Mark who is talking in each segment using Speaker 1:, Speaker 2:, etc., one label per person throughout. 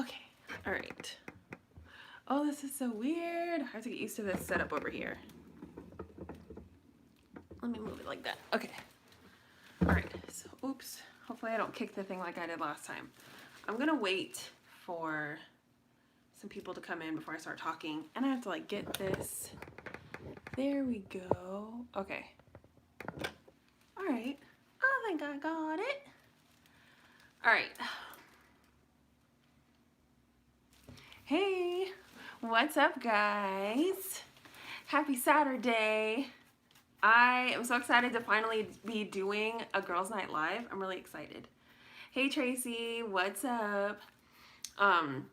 Speaker 1: Okay, all right. Oh, this is so weird. I have to get used to this setup over here. Let me move it like that. Okay. All right, so oops. Hopefully I don't kick the thing like I did last time. I'm gonna wait for some people to come in before I start talking, and I have to like get this. There we go. Okay. All right. I think I got it. All right. Hey, what's up, guys? Happy Saturday. I am so excited to finally be doing a girls' night live. I'm really excited. Hey, Tracy, what's up? I'm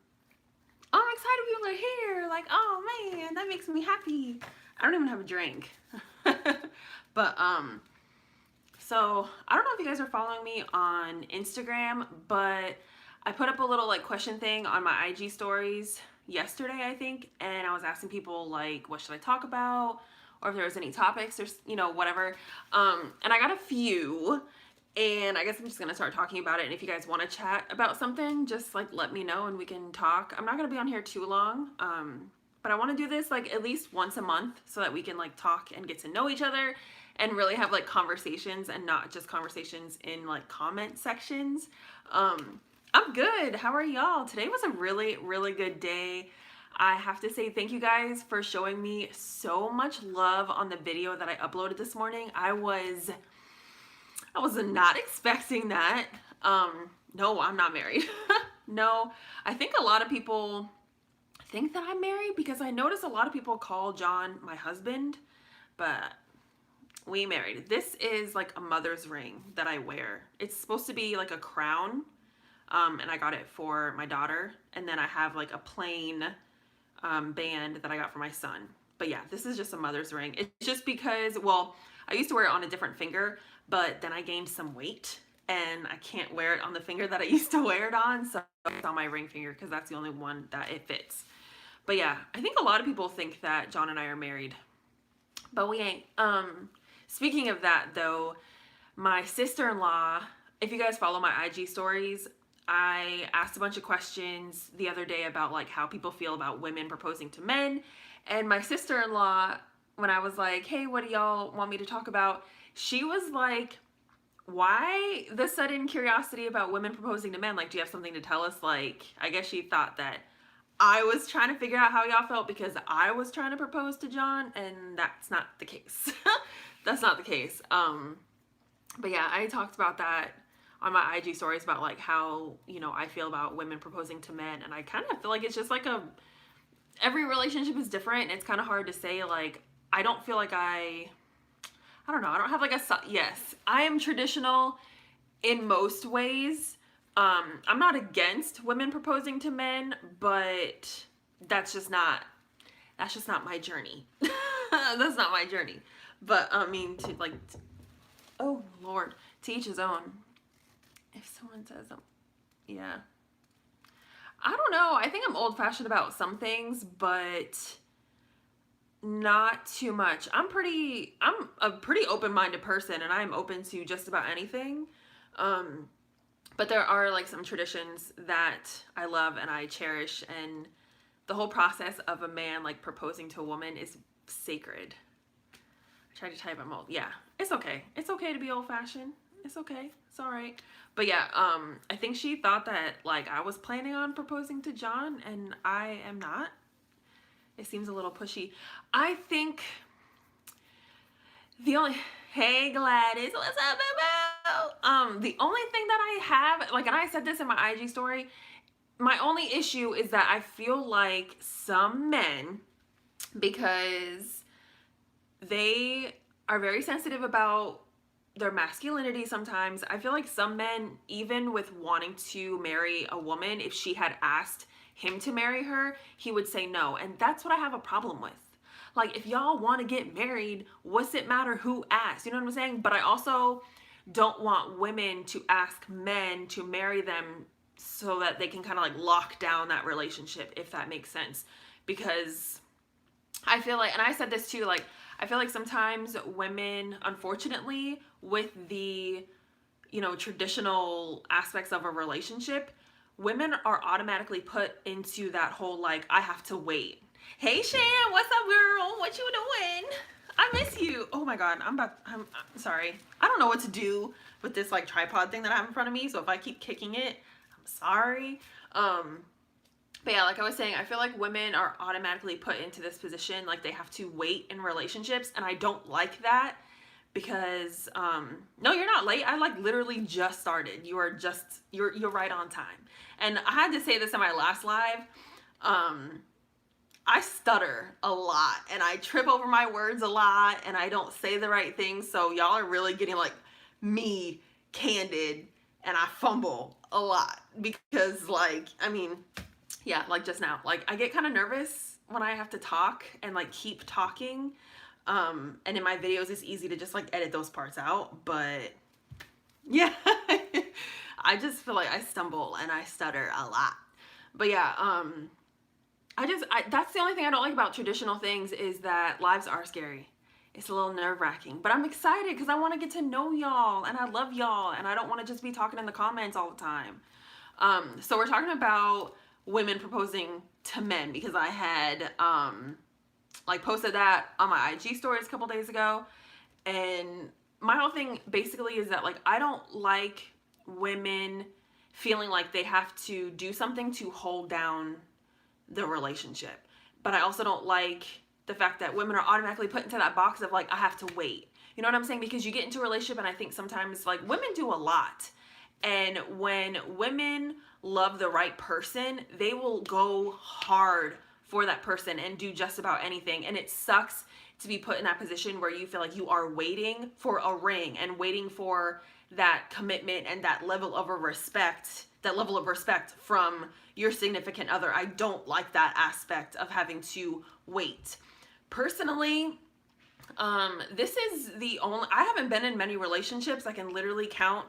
Speaker 1: excited people are here. Like, oh man, that makes me happy. I don't even have a drink. But so I don't know if you guys are following me on Instagram, but I put up a little like question thing on my IG stories yesterday, I think, and I was asking people like, what should I talk about, or if there was any topics, or whatever. And I got a few, and I guess I'm just gonna start talking about it. And if you guys want to chat about something, just like let me know and we can talk. I'm not gonna be on here too long, but I want to do this like at least once a month so that we can like talk and get to know each other and really have like conversations and not just conversations in like comment sections. I'm good. How are y'all? Today was a really, really good day. I have to say thank you guys for showing me so much love on the video that I uploaded this morning. I was not expecting that. No, I'm not married. No, I think a lot of people think that I'm married because I notice a lot of people call John my husband, but we married. This is like a mother's ring that I wear. It's supposed to be like a crown, and I got it for my daughter. And then I have like a plain band that I got for my son. But yeah, this is just a mother's ring. It's just because, well, I used to wear it on a different finger, but then I gained some weight and I can't wear it on the finger that I used to wear it on. So it's on my ring finger because that's the only one that it fits. But yeah, I think a lot of people think that John and I are married, but we ain't. Speaking of that though, my sister-in-law, if you guys follow my IG stories, I asked a bunch of questions the other day about like how people feel about women proposing to men. And my sister-in-law, when I was like, hey, what do y'all want me to talk about? She was like, why the sudden curiosity about women proposing to men? Like, do you have something to tell us? Like, I guess she thought that I was trying to figure out how y'all felt because I was trying to propose to John, and that's not the case. That's not the case. But yeah, I talked about that on my IG stories about like how, I feel about women proposing to men, and I kind of feel like it's just like every relationship is different, and it's kind of hard to say. Like, I don't feel like I don't know, I don't have like yes, I am traditional in most ways. I'm not against women proposing to men, but that's just not my journey. That's not my journey. But I mean, oh Lord, to each his own. If someone says, yeah, I don't know. I think I'm old-fashioned about some things, but not too much. I'm a pretty open-minded person, and I'm open to just about anything. But there are like some traditions that I love and I cherish, and the whole process of a man like proposing to a woman is sacred. I tried to type them all. Yeah, it's okay. It's okay to be old-fashioned. It's okay. It's all right. But yeah, I think she thought that like I was planning on proposing to John, and I am not. It seems a little pushy. I think the only, hey Gladys, what's up, boo? The only thing that I have, like, and I said this in my IG story, my only issue is that I feel like some men, because they are very sensitive about their masculinity sometimes, I feel like some men, even with wanting to marry a woman, if she had asked him to marry her, he would say no. And that's what I have a problem with. Like, if y'all want to get married, what's it matter who asks? You know what I'm saying? But I also don't want women to ask men to marry them so that they can kind of like lock down that relationship, if that makes sense. Because I feel like, and I said this too, like, I feel like sometimes women, unfortunately, with the, traditional aspects of a relationship, women are automatically put into that whole like, I have to wait. Hey Shan, what's up girl? What you doing? I miss you. Oh my god, I'm sorry. I don't know what to do with this like tripod thing that I have in front of me, so if I keep kicking it, I'm sorry. But yeah, like I was saying, I feel like women are automatically put into this position, like they have to wait in relationships, and I don't like that because no, you're not late. I like literally just started. You're right on time. And I had to say this in my last live. I stutter a lot and I trip over my words a lot and I don't say the right things. So y'all are really getting like me candid, and I fumble a lot because like, I mean, yeah, like just now, like I get kind of nervous when I have to talk and like keep talking. And in my videos, it's easy to just like edit those parts out, but yeah, I just feel like I stumble and I stutter a lot. But yeah, that's the only thing I don't like about traditional things is that lives are scary. It's a little nerve-wracking, but I'm excited because I want to get to know y'all and I love y'all and I don't want to just be talking in the comments all the time. So we're talking about women proposing to men because I had like posted that on my IG stories a couple days ago, and my whole thing basically is that like I don't like women feeling like they have to do something to hold down the relationship, but I also don't like the fact that women are automatically put into that box of like I have to wait. You know what I'm saying? Because you get into a relationship and I think sometimes like women do a lot, and when women love the right person, they will go hard for that person and do just about anything. And it sucks to be put in that position where you feel like you are waiting for a ring and waiting for that commitment and that level of respect from your significant other. I don't like that aspect of having to wait. Personally, this is the only, I haven't been in many relationships. I can literally count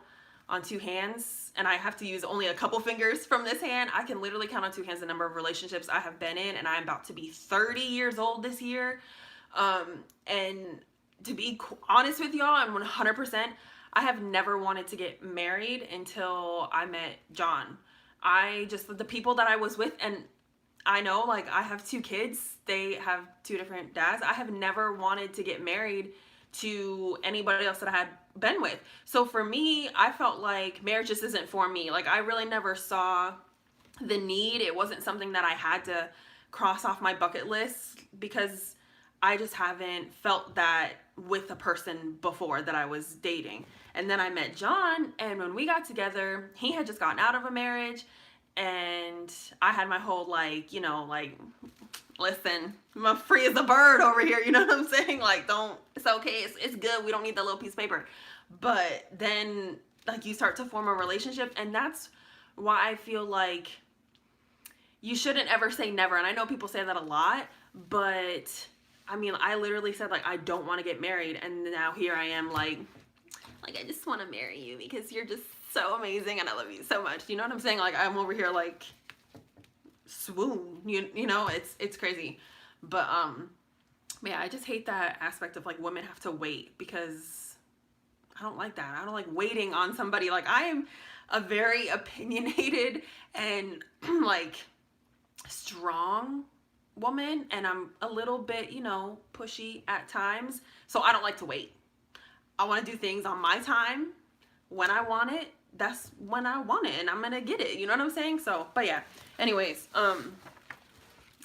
Speaker 1: on two hands, and I have to use only a couple fingers from this hand. I can literally count on two hands the number of relationships I have been in, and I'm about to be 30 years old this year. And to be honest with y'all, I'm 100%, I have never wanted to get married until I met John. The people that I was with, and I know like I have two kids, they have two different dads. I have never wanted to get married to anybody else that I had been with. So for me, I felt like marriage just isn't for me. Like I really never saw the need. It wasn't something that I had to cross off my bucket list because I just haven't felt that with a person before that I was dating. And then I met John, and when we got together, he had just gotten out of a marriage, and I had my whole like, you know, like, listen, I'm free as a bird over here, you know what I'm saying? Like, it's okay, it's good, we don't need that little piece of paper. But then like you start to form a relationship, and that's why I feel like you shouldn't ever say never. And I know people say that a lot, but I mean, I literally said like I don't want to get married, and now here I am like I just want to marry you because you're just so amazing and I love you so much. You know what I'm saying? Like I'm over here like swoon, you know, it's crazy. But yeah, I just hate that aspect of like women have to wait, because I don't like that. I don't like waiting on somebody. Like I am a very opinionated and like strong woman, and I'm a little bit, you know, pushy at times. So I don't like to wait. I want to do things on my time when I want it. That's when I want it, and I'm gonna get it. You know what I'm saying? So, but yeah. Anyways, I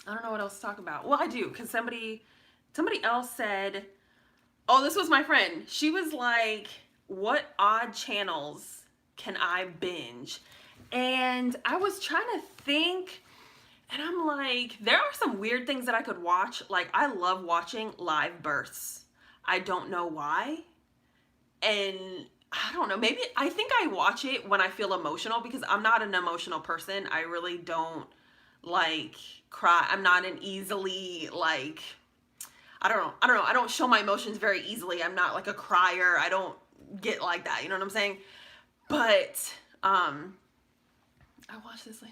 Speaker 1: don't know what else to talk about. Well, I do, because somebody else said, oh, this was my friend. She was like, what odd channels can I binge? And I was trying to think, and I'm like, there are some weird things that I could watch. Like, I love watching live births. I don't know why. And I don't know, maybe I think I watch it when I feel emotional, because I'm not an emotional person. I really don't like cry. I'm not an easily like, I don't know. I don't show my emotions very easily. I'm not like a crier. I don't get like that. You know what I'm saying? But I watch this like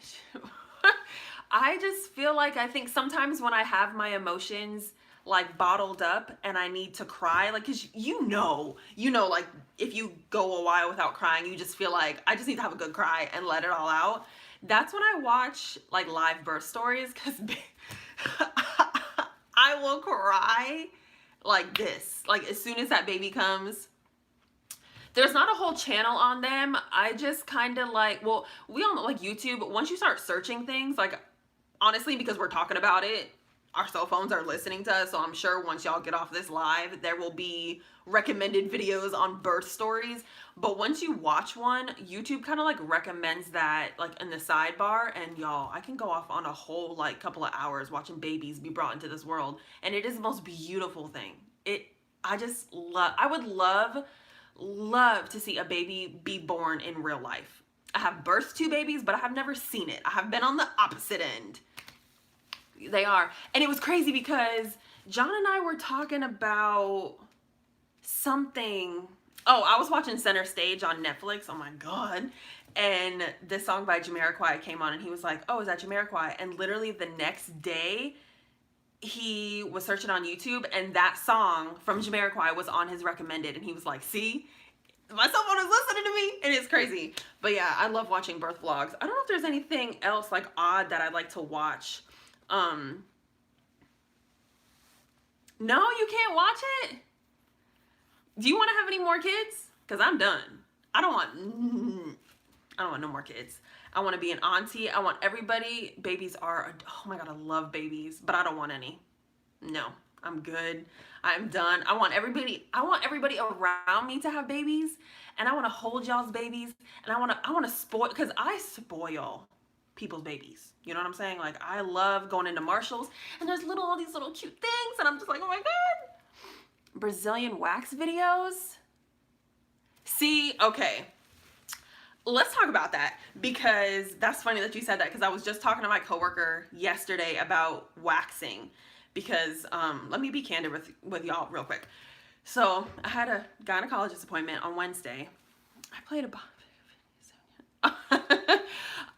Speaker 1: I just feel like, I think sometimes when I have my emotions like bottled up and I need to cry, like, cause you know, like if you go a while without crying, you just feel like I just need to have a good cry and let it all out. That's when I watch like live birth stories, because I will cry like this. Like as soon as that baby comes. There's not a whole channel on them. I just kind of like, well, we all know like YouTube, once you start searching things, like honestly, because we're talking about it, our cell phones are listening to us. So I'm sure once y'all get off this live, there will be recommended videos on birth stories. But once you watch one, YouTube kind of like recommends that like in the sidebar. And y'all, I can go off on a whole like couple of hours watching babies be brought into this world. And it is the most beautiful thing. I just love, I would love to see a baby be born in real life. I have birthed 2 babies, but I have never seen it. I have been on the opposite end. They are. And it was crazy because John and I were talking about something. Oh, I was watching Center Stage on Netflix. Oh my God. And this song by Jamiroquai came on and he was like, oh, is that Jamiroquai? And literally the next day, he was searching on YouTube and that song from Jamiroquai was on his recommended, and he was like, see, my cell phone is listening to me, and it's crazy. But yeah, I love watching birth vlogs. I don't know if there's anything else like odd that I like to watch. No, you can't watch it? Do you want to have any more kids? Because I'm done. I don't want no more kids. I want to be an auntie. I want everybody. Babies are, oh my God, I love babies, but I don't want any. No, I'm good. I'm done. I want everybody around me to have babies, and I want to hold y'all's babies, and I want to spoil, because I spoil people's babies. You know what I'm saying? Like I love going into Marshalls and there's all these little cute things, and I'm just like, oh my God. Brazilian wax videos. See, okay. Let's talk about that, because that's funny that you said that, because I was just talking to my coworker yesterday about waxing, because let me be candid with y'all real quick. So I had a gynecologist appointment on Wednesday.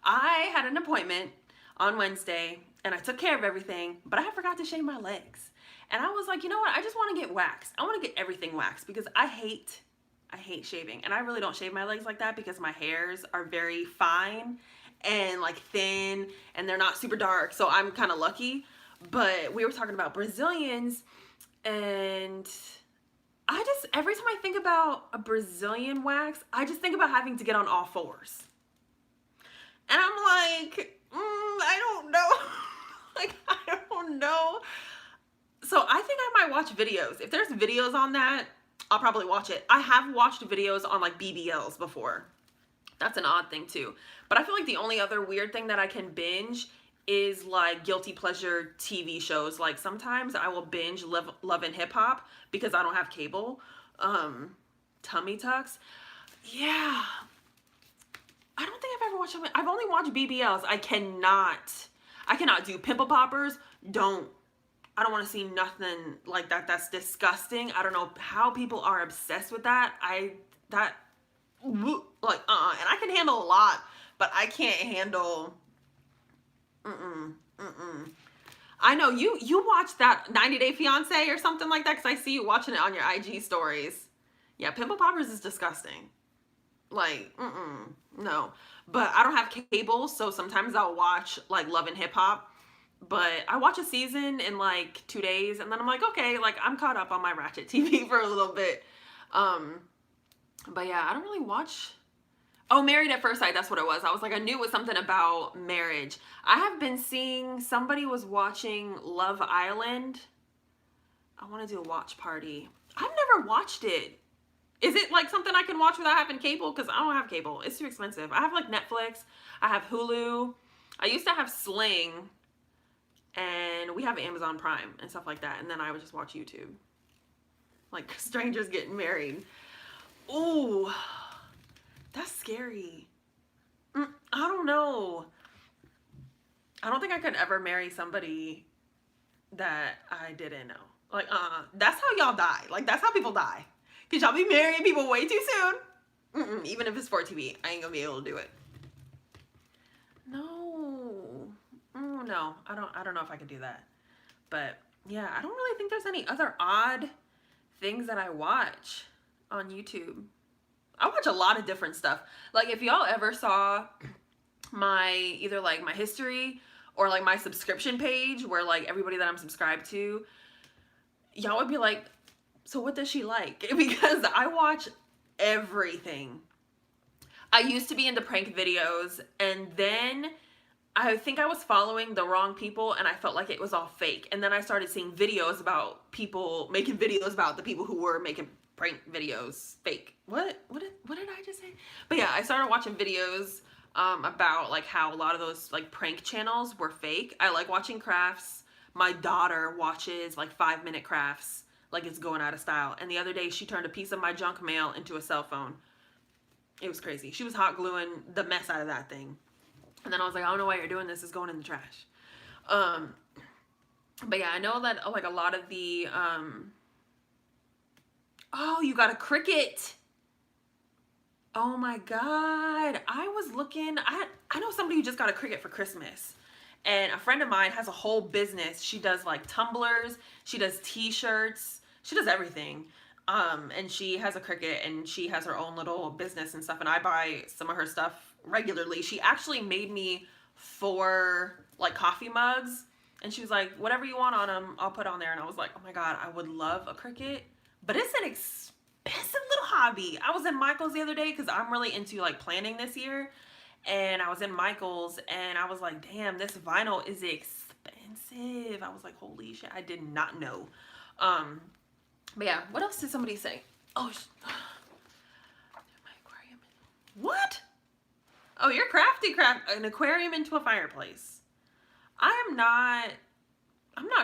Speaker 1: I had an appointment on Wednesday and I took care of everything, but I forgot to shave my legs. And I was like, you know what? I just want to get waxed. I want to get everything waxed because I hate shaving, and I really don't shave my legs like that because my hairs are very fine and like thin, and they're not super dark, so I'm kind of lucky. But we were talking about Brazilians, and I just, every time I think about a Brazilian wax, I just think about having to get on all fours, and I'm like, I don't know. Like, I don't know. So I think I might watch videos. If there's videos on that, I'll probably watch it. I have watched videos on like BBLs before. That's an odd thing too. But I feel like the only other weird thing that I can binge is like guilty pleasure TV shows. Like sometimes I will binge Love and Hip Hop because I don't have cable. Tummy Tucks. Yeah. I don't think I've ever watched them. I've only watched BBLs. I cannot do Pimple Poppers. I don't want to see nothing like that. That's disgusting. I don't know how people are obsessed with that. And I can handle a lot, but I can't handle, I know you watch that 90 Day Fiance or something like that, because I see you watching it on your IG stories. Yeah, Pimple Poppers is disgusting. Like, no. But I don't have cable, so sometimes I'll watch like Love and Hip Hop. But I watch a season in like 2 days, and then I'm like, okay, like I'm caught up on my Ratchet TV for a little bit. But yeah, I don't really watch. Oh, Married at First Sight, that's what it was. I was like, I knew it was something about marriage. I have been seeing, somebody was watching Love Island. I want to do a watch party. I've never watched it. Is it like something I can watch without having cable? Because I don't have cable. It's too expensive. I have like Netflix. I have Hulu. I used to have Sling. And we have Amazon Prime and stuff like that. And then I would just watch YouTube. Like strangers getting married. Ooh, that's scary. I don't know. I don't think I could ever marry somebody that I didn't know. Like, that's how y'all die. Like, that's how people die. Because y'all be marrying people way too soon. Even if it's for TV, I ain't gonna be able to do it. No, I don't know if I could do that. But yeah, I don't really think there's any other odd things that I watch on YouTube. I watch a lot of different stuff. Like if y'all ever saw my either like my history or like my subscription page where like everybody that I'm subscribed to, y'all would be like, so what does she like? Because I watch everything. I used to be into prank videos, and then I think I was following the wrong people and I felt like it was all fake. And then I started seeing videos about people making videos about the people who were making prank videos fake. What did I just say? But yeah, I started watching videos about like how a lot of those like prank channels were fake. I like watching crafts. My daughter watches like 5-minute crafts like it's going out of style. And the other day she turned a piece of my junk mail into a cell phone. It was crazy. She was hot gluing the mess out of that thing. And then I was like, I don't know why you're doing this. It's going in the trash. But yeah, I know that like a lot of the, oh, you got a Cricut. Oh my God. I was looking, I know somebody who just got a Cricut for Christmas. And a friend of mine has a whole business. She does like tumblers. She does t-shirts. She does everything. And she has a Cricut and she has her own little business and stuff. And I buy some of her stuff regularly. She actually made me 4 like coffee mugs. And she was like, whatever you want on them, I'll put on there. And I was like, oh my God, I would love a Cricut. But it's an expensive little hobby. I was in Michael's the other day because I'm really into like planning this year. And I was in Michael's and I was like, damn, this vinyl is expensive. I was like, holy shit, I did not know. But yeah, what else did somebody say? Oh, my aquarium. What? Oh, you're crafty an aquarium into a fireplace. I'm not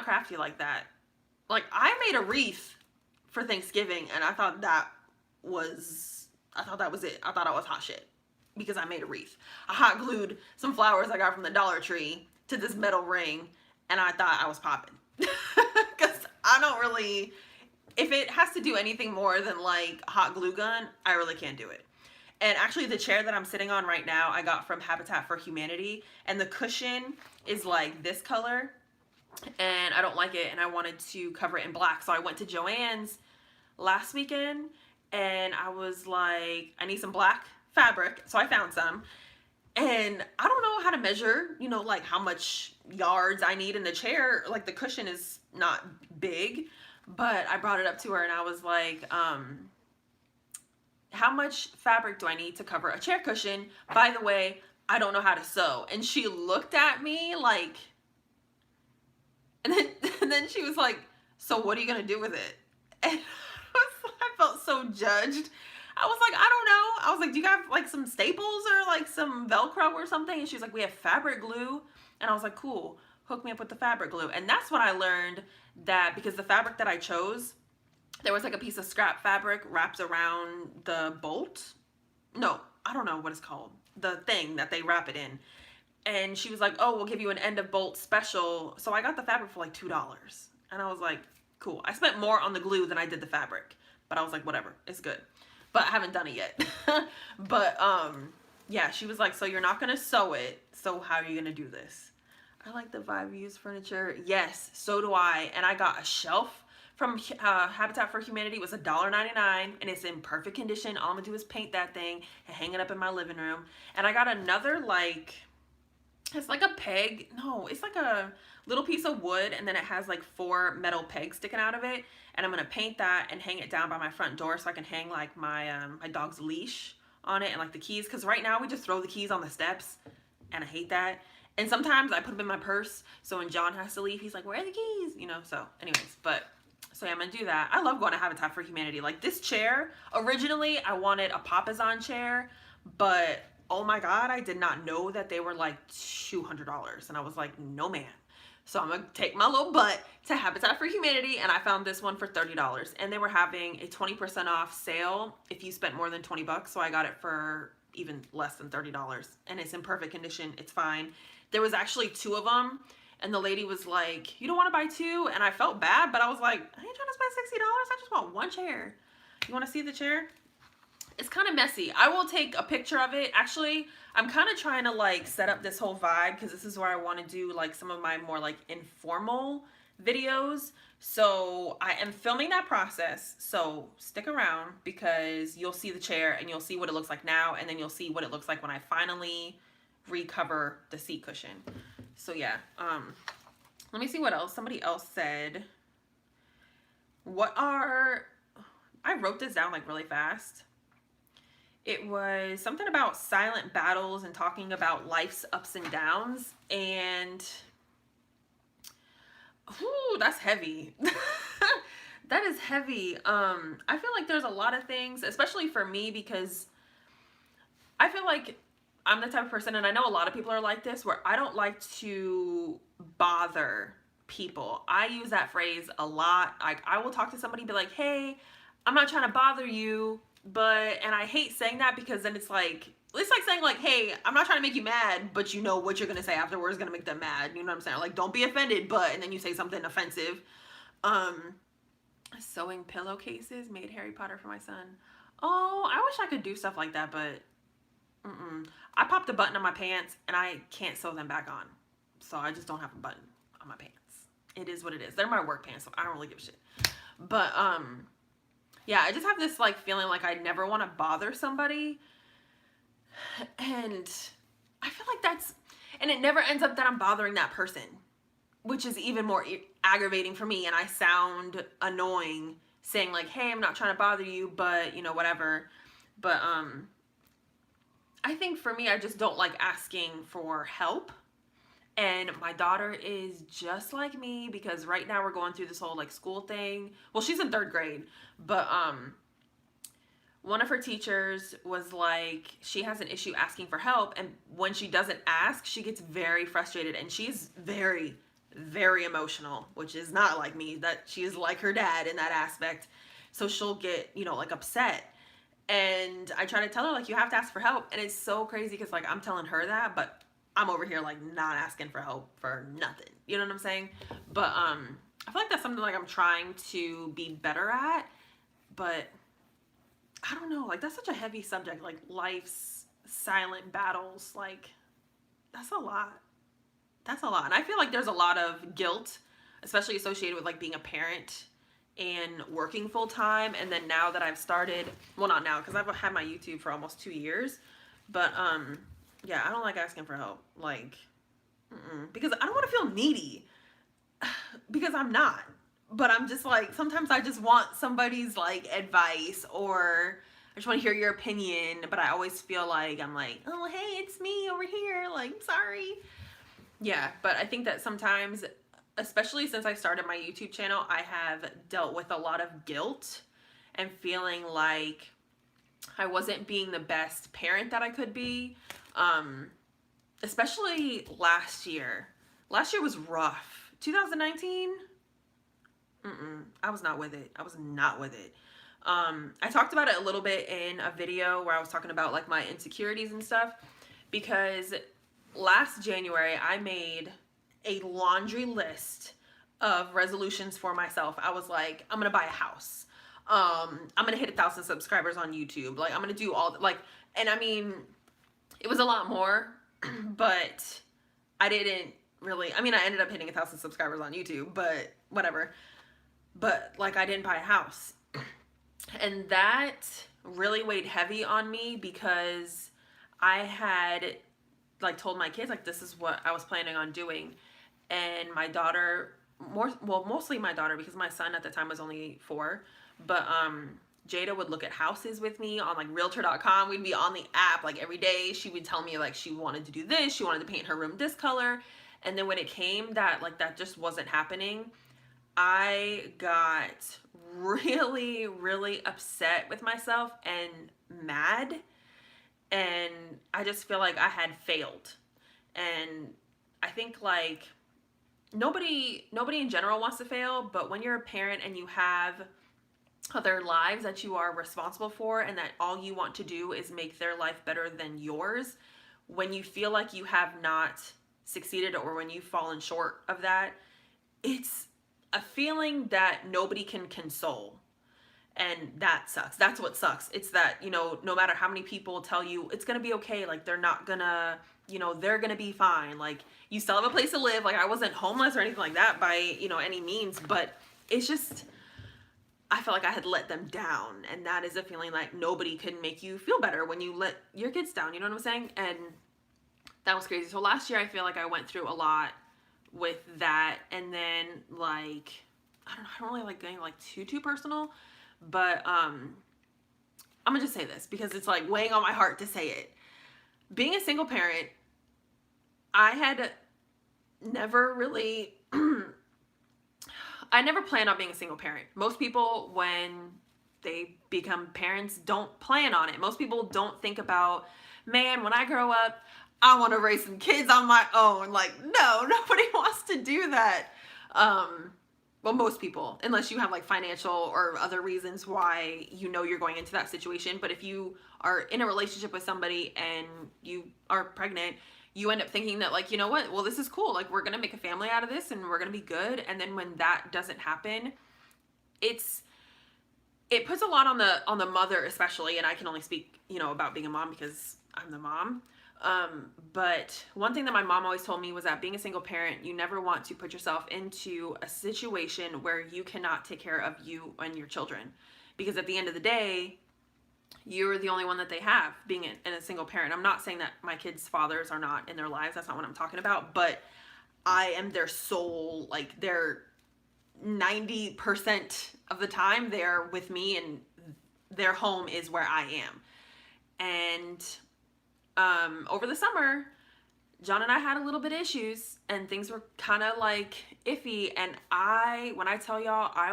Speaker 1: crafty like that. Like, I made a wreath for Thanksgiving and I thought that was it. I thought I was hot shit because I made a wreath. I hot glued some flowers I got from the Dollar Tree to this metal ring and I thought I was popping. Because I don't really, if it has to do anything more than like hot glue gun, I really can't do it. And actually the chair that I'm sitting on right now, I got from Habitat for Humanity, and the cushion is like this color and I don't like it and I wanted to cover it in black. So I went to Joann's last weekend and I was like, I need some black fabric. So I found some and I don't know how to measure, you know, like how much yards I need in the chair. Like the cushion is not big, but I brought it up to her and I was like, how much fabric do I need to cover a chair cushion? By the way, I don't know how to sew. And she looked at me like, and then she was like, so what are you gonna do with it? And I felt so judged. I was like, I don't know. I was like, do you have like some staples or like some Velcro or something? And she was like, we have fabric glue. And I was like, cool, hook me up with the fabric glue. And that's when I learned that because the fabric that I chose, there was like a piece of scrap fabric wrapped around the bolt. No, I don't know what it's called. The thing that they wrap it in. And she was like, oh, we'll give you an end of bolt special. So I got the fabric for like $2. And I was like, cool. I spent more on the glue than I did the fabric. But I was like, whatever, it's good. But I haven't done it yet. But yeah, she was like, so you're not gonna sew it. So how are you gonna do this? I like the vibe used furniture. Yes, so do I. And I got a shelf from Habitat for Humanity. It was $1.99 and it's in perfect condition. All I'm gonna do is paint that thing and hang it up in my living room. And I got another like, it's like a peg. No, it's like a little piece of wood and then it has like 4 metal pegs sticking out of it. And I'm gonna paint that and hang it down by my front door so I can hang like my my dog's leash on it and like the keys. Cause right now we just throw the keys on the steps and I hate that. And sometimes I put them in my purse. So when John has to leave, he's like, where are the keys? You know, so anyways, so yeah, I'm gonna do that. I love going to Habitat for Humanity. Like this chair, originally I wanted a Papasan chair, but oh my God, I did not know that they were like $200. And I was like, no ma'am. So I'm gonna take my little butt to Habitat for Humanity and I found this one for $30. And they were having a 20% off sale if you spent more than 20 bucks. So I got it for even less than $30 and it's in perfect condition. It's fine. There was actually 2 of them. And the lady was like, you don't want to buy 2? And I felt bad, but I was like, I ain't trying to spend $60. I just want 1 chair. You want to see the chair? It's kind of messy. I will take a picture of it. Actually, I'm kind of trying to like set up this whole vibe because this is where I want to do like some of my more like informal videos. So I am filming that process. So stick around because you'll see the chair and you'll see what it looks like now. And then you'll see what it looks like when I finally recover the seat cushion. So yeah, let me see what else. Somebody else said, I wrote this down like really fast. It was something about silent battles and talking about life's ups and downs. And, ooh, that's heavy. That is heavy. I feel like there's a lot of things, especially for me, because I feel like I'm the type of person, and I know a lot of people are like this, where I don't like to bother people. I use that phrase a lot. Like, I will talk to somebody and be like, hey, I'm not trying to bother you, and I hate saying that, because then it's like saying like, hey, I'm not trying to make you mad, but you know what you're going to say afterwards is going to make them mad. You know what I'm saying? Like, don't be offended, and then you say something offensive. Sewing pillowcases, made Harry Potter for my son. Oh, I wish I could do stuff like that, but I popped a button on my pants and I can't sew them back on. So I just don't have a button on my pants. It is what it is. They're my work pants, so I don't really give a shit. But yeah, I just have this like feeling like I never want to bother somebody. And I feel like and it never ends up that I'm bothering that person, which is even more aggravating for me. And I sound annoying saying like, hey, I'm not trying to bother you, but you know, whatever. But I think for me, I just don't like asking for help. And my daughter is just like me, because right now we're going through this whole like school thing. Well, she's in 3rd grade, but one of her teachers was like, she has an issue asking for help, and when she doesn't ask, she gets very frustrated, and she's very, very emotional, which is not like me. That she is like her dad in that aspect. So she'll get, you know, like upset. And I try to tell her like, you have to ask for help. And it's so crazy, because like I'm telling her that, but I'm over here like not asking for help for nothing. You know what I'm saying? But I feel like that's something like I'm trying to be better at. But I don't know, like that's such a heavy subject, like life's silent battles. Like that's a lot. That's a lot. And I feel like there's a lot of guilt, especially associated with like being a parent and working full time. And then now that I've started, well, not now, because I've had my YouTube for almost 2 years, but yeah, I don't like asking for help, like because I don't want to feel needy, because I'm not. But I'm just like, sometimes I just want somebody's like advice, or I just want to hear your opinion. But I always feel like I'm like, oh, hey, it's me over here, like, sorry. Yeah, but I think that sometimes, especially since I started my YouTube channel, I have dealt with a lot of guilt and feeling like I wasn't being the best parent that I could be. Especially last year. Last year was rough. 2019, I was not with it. I was not with it. I talked about it a little bit in a video where I was talking about like my insecurities and stuff, because last January I made a laundry list of resolutions for myself. I was like, I'm gonna buy a house. I'm gonna hit 1,000 subscribers on YouTube. Like, I'm gonna do all like, and I mean, it was a lot more, but I didn't really, I mean, I ended up hitting 1,000 subscribers on YouTube, but whatever. But like, I didn't buy a house. And that really weighed heavy on me, because I had like told my kids like this is what I was planning on doing. And my daughter, mostly my daughter, because my son at the time was only 4, but Jada would look at houses with me on like realtor.com. We'd be on the app like every day. She would tell me like she wanted to do this, she wanted to paint her room this color. And then when it came that like that just wasn't happening, I got really, really upset with myself and mad. And I just feel like I had failed. And I think like nobody in general wants to fail, but when you're a parent and you have other lives that you are responsible for, and that all you want to do is make their life better than yours, when you feel like you have not succeeded, or when you've fallen short of that, it's a feeling that nobody can console. And that sucks. That's what sucks. It's that, you know, no matter how many people tell you it's gonna be okay, like they're not gonna, you know, they're gonna be fine, like you still have a place to live. Like I wasn't homeless or anything like that by, you know, any means, but it's just, I felt like I had let them down. And that is a feeling like nobody can make you feel better when you let your kids down, you know what I'm saying? And that was crazy. So last year I feel like I went through a lot with that, and then like I don't really like getting like too personal, but I'm gonna just say this because it's like weighing on my heart to say it. Being a single parent, I had never really I never planned on being a single parent. Most people, when they become parents, don't plan on it. Most people don't think about, man, when I grow up, I want to raise some kids on my own. Like, no, nobody wants to do that. Well, most people, unless you have like financial or other reasons why you know you're going into that situation. But if you are in a relationship with somebody and you are pregnant, you end up thinking that like, you know what, well, this is cool. Like, we're going to make a family out of this and we're going to be good. And then when that doesn't happen, it puts a lot on the mother especially, and I can only speak, you know, about being a mom because I'm the mom. But one thing that my mom always told me was that being a single parent, you never want to put yourself into a situation where you cannot take care of you and your children. Because at the end of the day, you're the only one that they have being in a single parent. I'm not saying that my kids' fathers are not in their lives. That's not what I'm talking about. But I am their sole, like they're 90% of the time they're with me, and their home is where I am. And over the summer, John and I had a little bit of issues and things were kind of like iffy. And when I tell y'all, I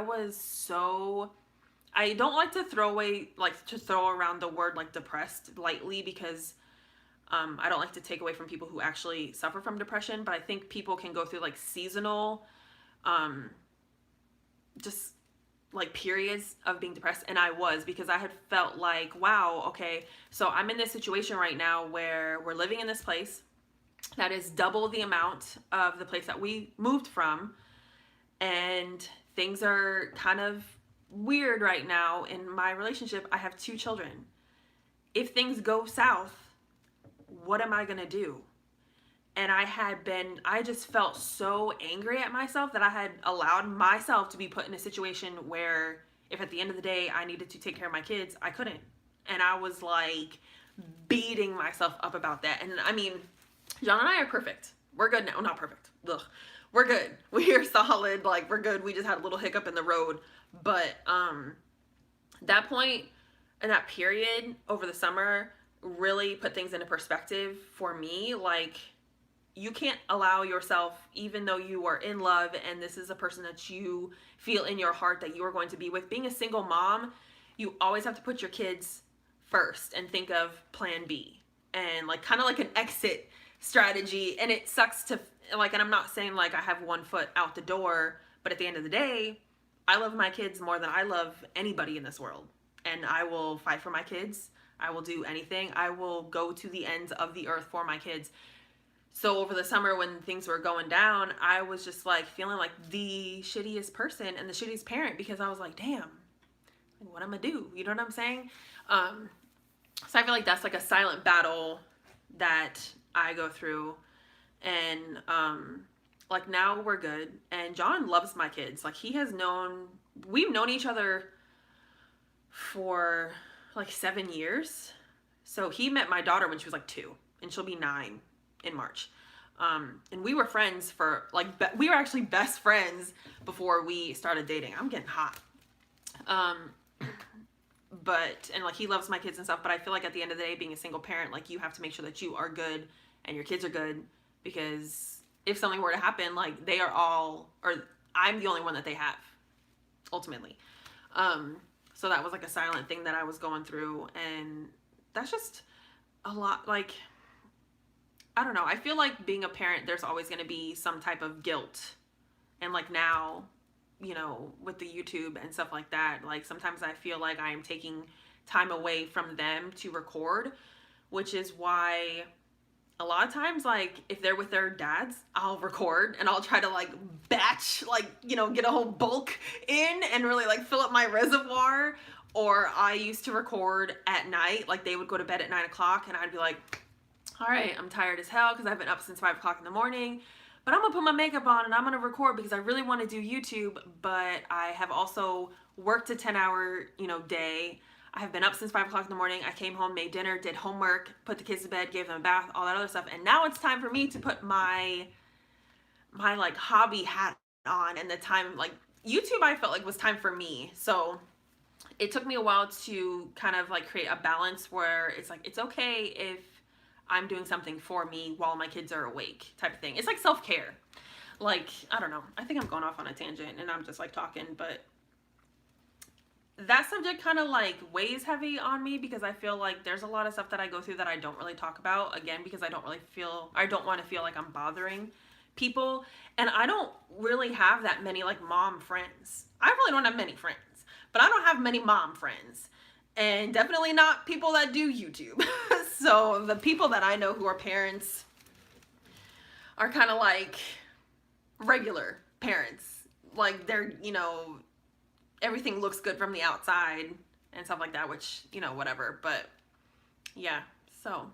Speaker 1: don't like to throw around the word like depressed lightly because I don't like to take away from people who actually suffer from depression, but I think people can go through like seasonal, just like periods of being depressed, and I was, because I had felt like, wow, okay, so I'm in this situation right now where we're living in this place that is double the amount of the place that we moved from, and things are kind of weird right now in my relationship. I have 2 children. If things go south, what am I gonna do? And I just felt so angry at myself that I had allowed myself to be put in a situation where if at the end of the day I needed to take care of my kids, I couldn't. And I was like beating myself up about that. And I mean, John and I are perfect. We're good now. Not perfect. Ugh. We're good. We're solid. Like, we're good. We just had a little hiccup in the road. But that point and that period over the summer really put things into perspective for me. Like, you can't allow yourself, even though you are in love and this is a person that you feel in your heart that you are going to be with, being a single mom, you always have to put your kids first and think of plan B and like kind of like an exit strategy. And it sucks to like, and I'm not saying like I have one foot out the door, but at the end of the day, I love my kids more than I love anybody in this world. And I will fight for my kids. I will do anything. I will go to the ends of the earth for my kids. So over the summer when things were going down, I was just like feeling like the shittiest person and the shittiest parent, because I was like, damn, what am I gonna do? You know what I'm saying? So I feel like that's like a silent battle that I go through. And like now we're good. And John loves my kids. Like we've known each other for like 7 years. So he met my daughter when she was like 2, and she'll be 9 in March. And we were friends for like, we were actually best friends before we started dating. I'm getting hot. And like, he loves my kids and stuff, but I feel like at the end of the day, being a single parent, like you have to make sure that you are good and your kids are good, because if something were to happen, like I'm the only one that they have ultimately. So that was like a silent thing that I was going through, and that's just a lot. Like, I don't know. I feel like being a parent, there's always going to be some type of guilt. And like now, you know, with the YouTube and stuff like that, like sometimes I feel like I am taking time away from them to record, which is why a lot of times, like if they're with their dads, I'll record and I'll try to like batch, like, you know, get a whole bulk in and really like fill up my reservoir. Or I used to record at night, like they would go to bed at 9 o'clock and I'd be like, all right, I'm tired as hell because I've been up since 5 o'clock in the morning, but I'm gonna put my makeup on and I'm gonna record because I really want to do YouTube. But I have also worked a 10-hour, you know, day. I have been up since 5 o'clock in the morning. I came home, made dinner, did homework, put the kids to bed, gave them a bath, all that other stuff. And now it's time for me to put my like hobby hat on, and the time, like YouTube, I felt like was time for me. So it took me a while to kind of like create a balance where it's like, it's okay if I'm doing something for me while my kids are awake type of thing. It's like self-care. Like, I don't know. I think I'm going off on a tangent and I'm just like talking, but that subject kind of like weighs heavy on me because I feel like there's a lot of stuff that I go through that I don't really talk about, again, because I don't want to feel like I'm bothering people. And I don't really have that many like mom friends. I really don't have many friends, but I don't have many mom friends, and definitely not people that do YouTube. So the people that I know who are parents are kind of like regular parents. Like, they're, you know, everything looks good from the outside and stuff like that, which, you know, whatever. But yeah, so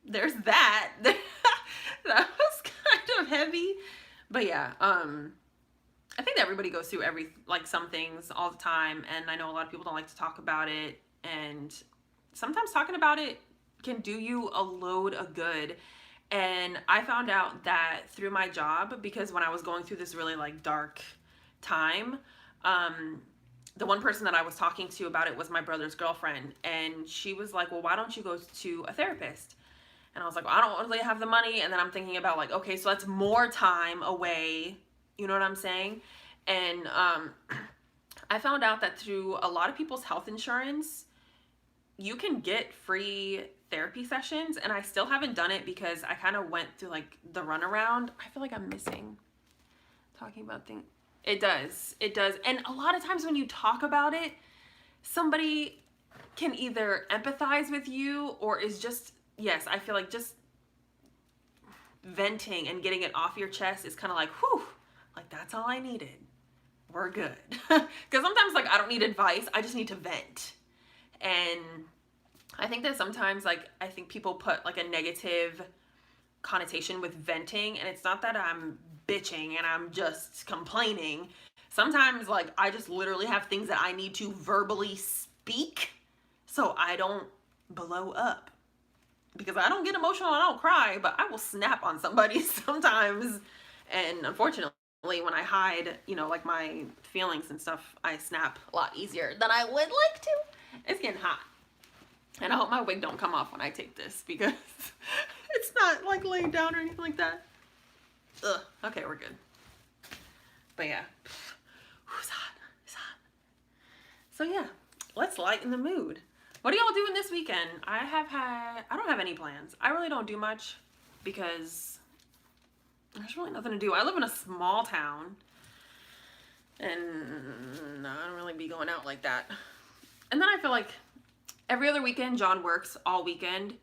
Speaker 1: there's that. That was kind of heavy. But yeah, I think that everybody goes through some things all the time, and I know a lot of people don't like to talk about it, and sometimes talking about it can do you a load of good. And I found out that through my job, because when I was going through this really like dark time, the one person that I was talking to about it was my brother's girlfriend, and she was like, well, why don't you go to a therapist? And I was like, well, I don't really have the money. And then I'm thinking about like, okay, so that's more time away. You know what I'm saying? And I found out that through a lot of people's health insurance, you can get free therapy sessions. And I still haven't done it because I kind of went through like the runaround. I feel like I'm missing talking about things. It does. It does. And a lot of times when you talk about it, somebody can either empathize with you or is just, yes, I feel like just venting and getting it off your chest is kind of like, whew, like that's all I needed. We're good. Because sometimes like I don't need advice. I just need to vent. And I think that sometimes like I think people put like a negative connotation with venting, and it's not that I'm bitching and I'm just complaining. Sometimes like I just literally have things that I need to verbally speak so I don't blow up. Because I don't get emotional, I don't cry, but I will snap on somebody sometimes. And unfortunately, when I hide, you know, like my feelings and stuff, I snap a lot easier than I would like to. It's getting hot. And I hope my wig don't come off when I take this, because it's not like laying down or anything like that. Ugh. Okay, we're good. But yeah. It's hot. It's hot. So yeah, let's lighten the mood. What are y'all doing this weekend? I don't have any plans. I really don't do much because there's really nothing to do. I live in a small town and I don't really be going out like that. And then I feel like every other weekend, John works all weekend.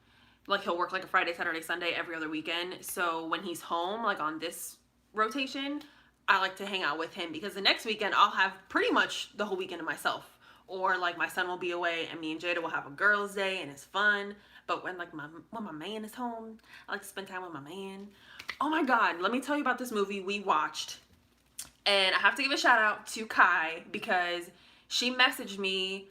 Speaker 1: Like he'll work like a Friday, Saturday, Sunday every other weekend. So when he's home, like on this rotation, I like to hang out with him because the next weekend I'll have pretty much the whole weekend to myself. Or like my son will be away and me and Jada will have a girls' day and it's fun. But when like when my man is home, I like to spend time with my man. Oh my God, let me tell you about this movie we watched. And I have to give a shout out to Kai because she messaged me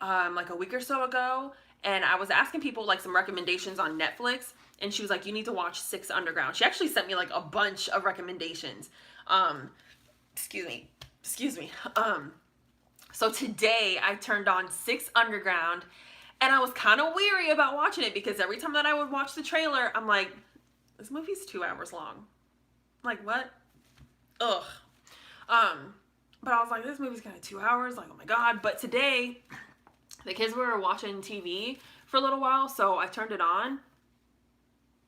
Speaker 1: like a week or so ago, and I was asking people like some recommendations on Netflix, and she was like, you need to watch Six Underground. She actually sent me like a bunch of recommendations. Excuse me. So today I turned on Six Underground, and I was kind of weary about watching it because every time that I would watch the trailer, I'm like, this movie's 2 hours long. Like, what? Ugh. But I was like, this movie's kind of 2 hours. Like, oh my God. But today, the kids were watching TV for a little while, so I turned it on.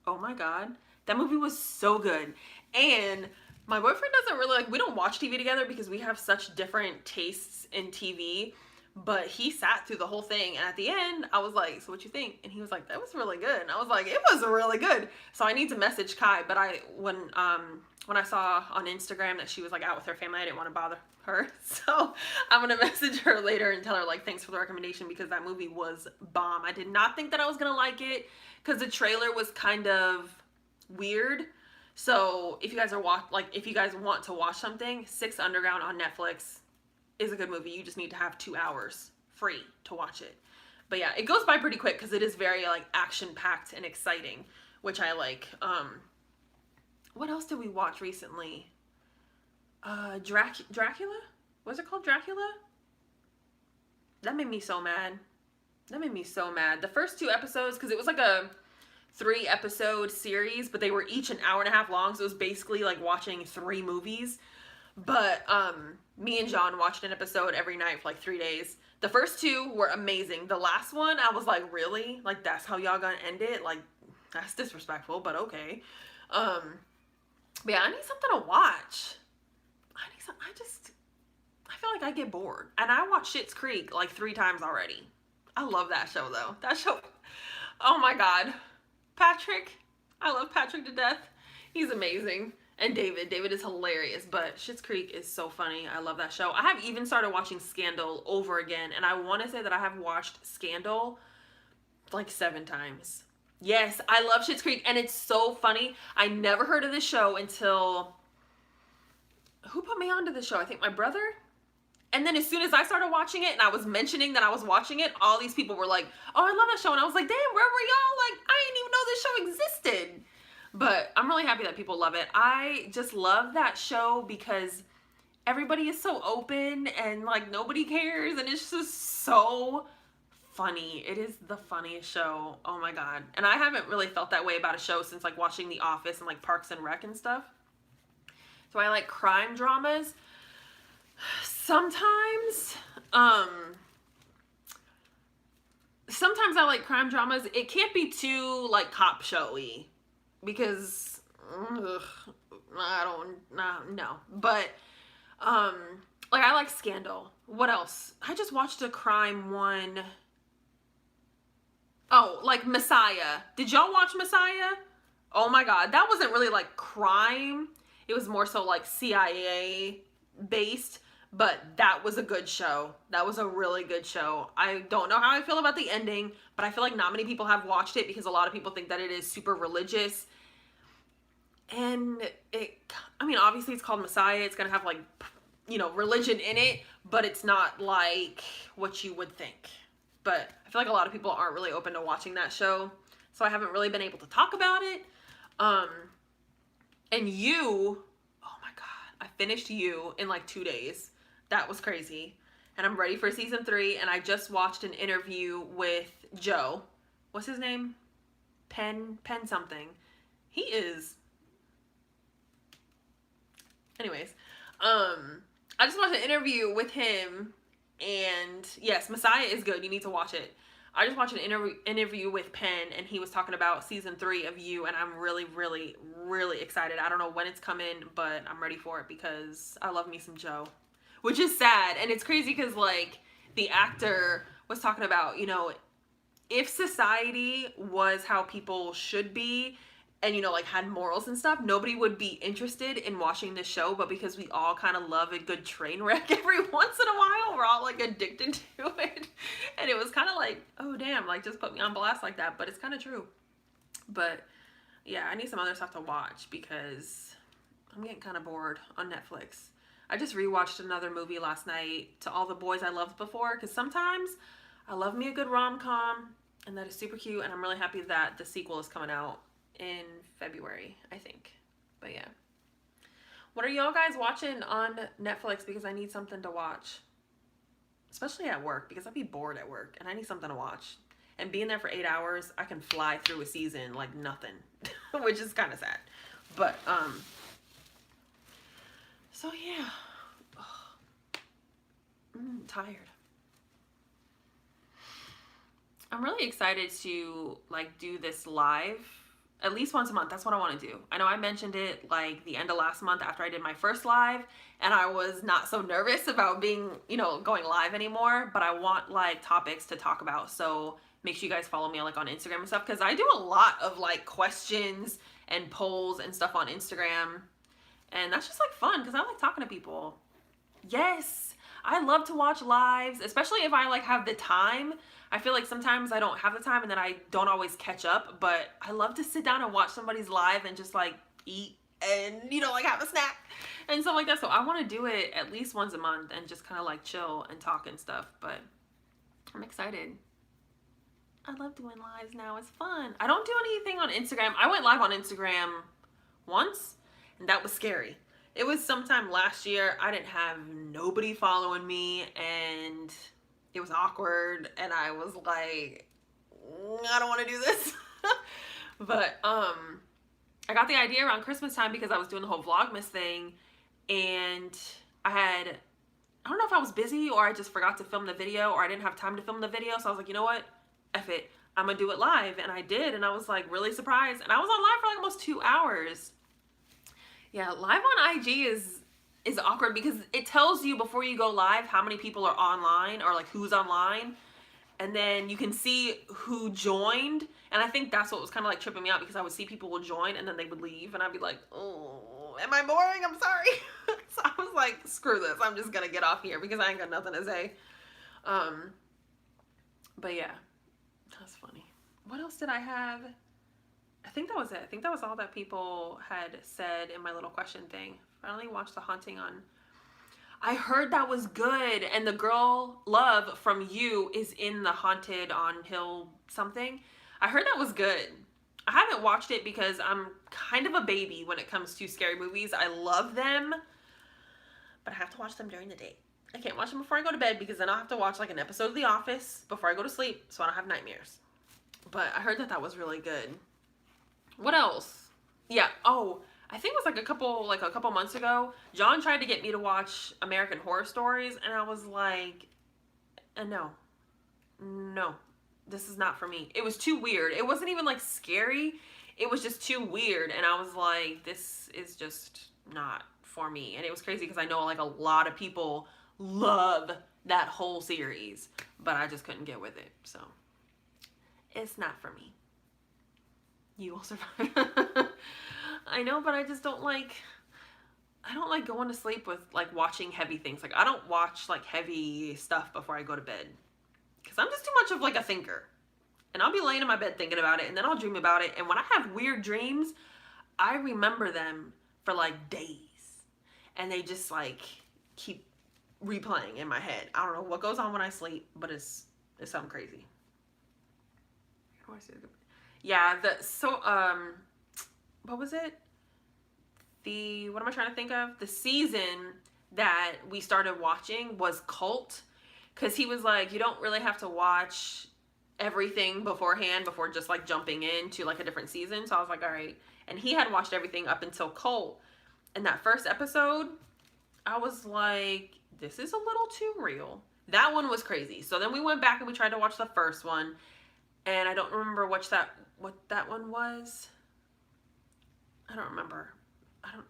Speaker 1: Oh my God. That movie was so good. And my boyfriend doesn't really we don't watch TV together because we have such different tastes in TV, but he sat through the whole thing, and at the end I was like, so what you think? And he was like, that was really good. And I was like, it was really good. So I need to message Kai, but when I saw on Instagram that she was like out with her family, I didn't want to bother her. So I'm gonna message her later and tell her like thanks for the recommendation, because that movie was bomb. I did not think that I was gonna like it because the trailer was kind of weird. So if you guys if you guys want to watch something, Six Underground on Netflix is a good movie. You just need to have 2 hours free to watch it. But yeah, it goes by pretty quick because it is very like action-packed and exciting, which I like. What else did we watch recently? Dracula? Was it called Dracula? That made me so mad. That made me so mad. The first 2 episodes, because it was like a 3-episode series, but they were each an hour and a half long, so it was basically like watching 3 movies. But me and John watched an episode every night for like 3 days. The first 2 were amazing. The last one, I was like, really? Like, that's how y'all gonna end it? Like, that's disrespectful, but okay. But yeah, I need something to watch. I feel like I get bored. And I watched Schitt's Creek like 3 times already. I love that show though. That show, oh my God. Patrick, I love Patrick to death. He's amazing. And David is hilarious, but Schitt's Creek is so funny. I love that show. I have even started watching Scandal over again, and I want to say that I have watched Scandal like 7 times. Yes, I love Schitt's Creek, and it's so funny. I never heard of this show until, who put me onto this show? I think my brother. And then as soon as I started watching it and I was mentioning that I was watching it, all these people were like, oh, I love that show. And I was like, damn, where were y'all? Like, I didn't even know this show existed. But I'm really happy that people love it. I just love that show because everybody is so open and like nobody cares. And it's just so funny. It is the funniest show. Oh my God. And I haven't really felt that way about a show since like watching The Office and like Parks and Rec and stuff. So I like crime dramas. Sometimes I like crime dramas. It can't be too like cop showy because I don't no. But like I like Scandal. What else? I just watched a crime one. Oh, like Messiah. Did y'all watch Messiah? Oh my God, that wasn't really like crime. It was more so like CIA based. But that was a good show. That was a really good show. I don't know how I feel about the ending, but I feel like not many people have watched it because a lot of people think that it is super religious. And I mean, obviously it's called Messiah. It's going to have like, you know, religion in it, but it's not like what you would think. But I feel like a lot of people aren't really open to watching that show. So I haven't really been able to talk about it. And You, oh my God, I finished You in like 2 days. That was crazy. And I'm ready for season 3. And I just watched an interview with Joe. What's his name? Penn something. He is. Anyways. I just watched an interview with him. And yes, Messiah is good. You need to watch it. I just watched an interview with Penn. And he was talking about season 3 of You. And I'm really, really, really excited. I don't know when it's coming. But I'm ready for it because I love me some Joe. Which is sad, and it's crazy because, like, the actor was talking about, you know, if society was how people should be and, you know, like, had morals and stuff, nobody would be interested in watching this show, but because we all kind of love a good train wreck every once in a while, we're all, like, addicted to it, and it was kind of like, oh, damn, like, just put me on blast like that, but it's kind of true. But, yeah, I need some other stuff to watch because I'm getting kind of bored on Netflix. I just rewatched another movie last night, To All the Boys I Loved Before, because sometimes I love me a good rom-com, and that is super cute, and I'm really happy that the sequel is coming out in February, I think. But yeah. What are y'all guys watching on Netflix? Because I need something to watch. Especially at work, because I'd be bored at work, and I need something to watch. And being there for 8 hours, I can fly through a season like nothing, which is kind of sad. But, so yeah, tired. I'm really excited to like do this live at least once a month. That's what I want to do. I know I mentioned it like the end of last month after I did my first live, and I was not so nervous about being, you know, going live anymore, but I want like topics to talk about. So make sure you guys follow me like on Instagram and stuff, because I do a lot of like questions and polls and stuff on Instagram. And that's just like fun because I like talking to people. Yes, I love to watch lives, especially if I like have the time. I feel like sometimes I don't have the time and then I don't always catch up, but I love to sit down and watch somebody's live and just like eat and, you know, like have a snack and stuff like that. So I want to do it at least once a month and just kind of like chill and talk and stuff. But I'm excited. I love doing lives now. It's fun. I don't do anything on Instagram. I went live on Instagram once, and that was scary. It was sometime last year. I didn't have nobody following me, and it was awkward, and I was like, I don't want to do this. But I got the idea around Christmas time because I was doing the whole Vlogmas thing, and I don't know if I was busy or I just forgot to film the video or I didn't have time to film the video. So I was like, you know what? F it. I'm gonna do it live. And I did, and I was like really surprised. And I was on live for like almost 2 hours. Yeah, live on IG is awkward because it tells you before you go live how many people are online or like who's online. And then you can see who joined. And I think that's what was kind of like tripping me out because I would see people would join and then they would leave. And I'd be like, oh, am I boring? I'm sorry. So I was like, screw this. I'm just going to get off here because I ain't got nothing to say. But yeah, that's funny. What else did I have? I think that was it. I think that was all that people had said in my little question thing. Finally watched The Haunting on... I heard that was good, and the girl Love from You is in the Haunted on Hill something. I heard that was good. I haven't watched it because I'm kind of a baby when it comes to scary movies. I love them, but I have to watch them during the day. I can't watch them before I go to bed because then I'll have to watch like an episode of The Office before I go to sleep so I don't have nightmares. But I heard that that was really good. What else? Yeah, oh... I think it was like a couple months ago, John tried to get me to watch American Horror Stories, and I was like, no, this is not for me. It was too weird. It wasn't even like scary. It was just too weird, and I was like, this is just not for me. And it was crazy because I know like a lot of people love that whole series, but I just couldn't get with it. So it's not for me. You will survive. I know, but I just don't like going to sleep with like watching heavy things. Like I don't watch like heavy stuff before I go to bed because I'm just too much of like a thinker, and I'll be laying in my bed thinking about it, and then I'll dream about it. And when I have weird dreams, I remember them for like days, and they just like keep replaying in my head. I don't know what goes on when I sleep, but it's something crazy. Yeah, what was it? What am I trying to think of? The season that we started watching was Cult, because he was like, you don't really have to watch everything beforehand before just like jumping into like a different season. So I was like, all right. And he had watched everything up until Cult. And that first episode, I was like, this is a little too real. That one was crazy. So then we went back and we tried to watch the first one. And I don't remember what that one was. I don't remember.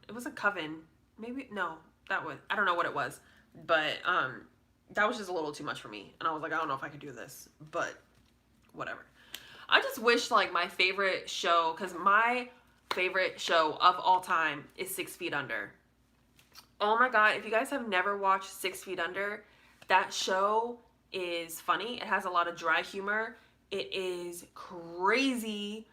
Speaker 1: It was a coven. Maybe, no, I don't know what it was. But, that was just a little too much for me. And I was like, I don't know if I could do this, but whatever. I just wish like my favorite show, because my favorite show of all time is 6 Feet Under. Oh my God. If you guys have never watched 6 Feet Under, that show is funny. It has a lot of dry humor. It is crazy.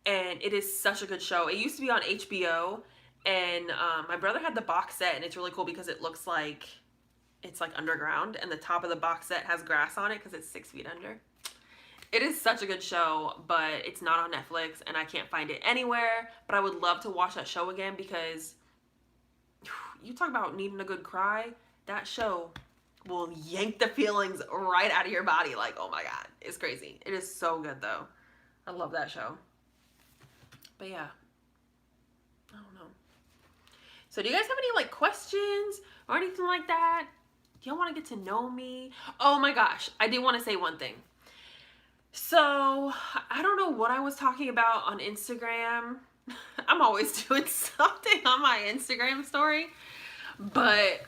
Speaker 1: And it is such a good show. It used to be on HBO, and my brother had the box set, and it's really cool because it looks like it's like underground, and the top of the box set has grass on it because it's 6 feet under. It is such a good show, but it's not on Netflix, and I can't find it anywhere, but I would love to watch that show again because you talk about needing a good cry. That show will yank the feelings right out of your body. Like, oh my God, it's crazy. It is so good though. I love that show. But yeah, I don't know. So do you guys have any like questions or anything like that? Do y'all want to get to know me? Oh my gosh, I did want to say one thing. So I don't know what I was talking about on Instagram. I'm always doing something on my Instagram story, but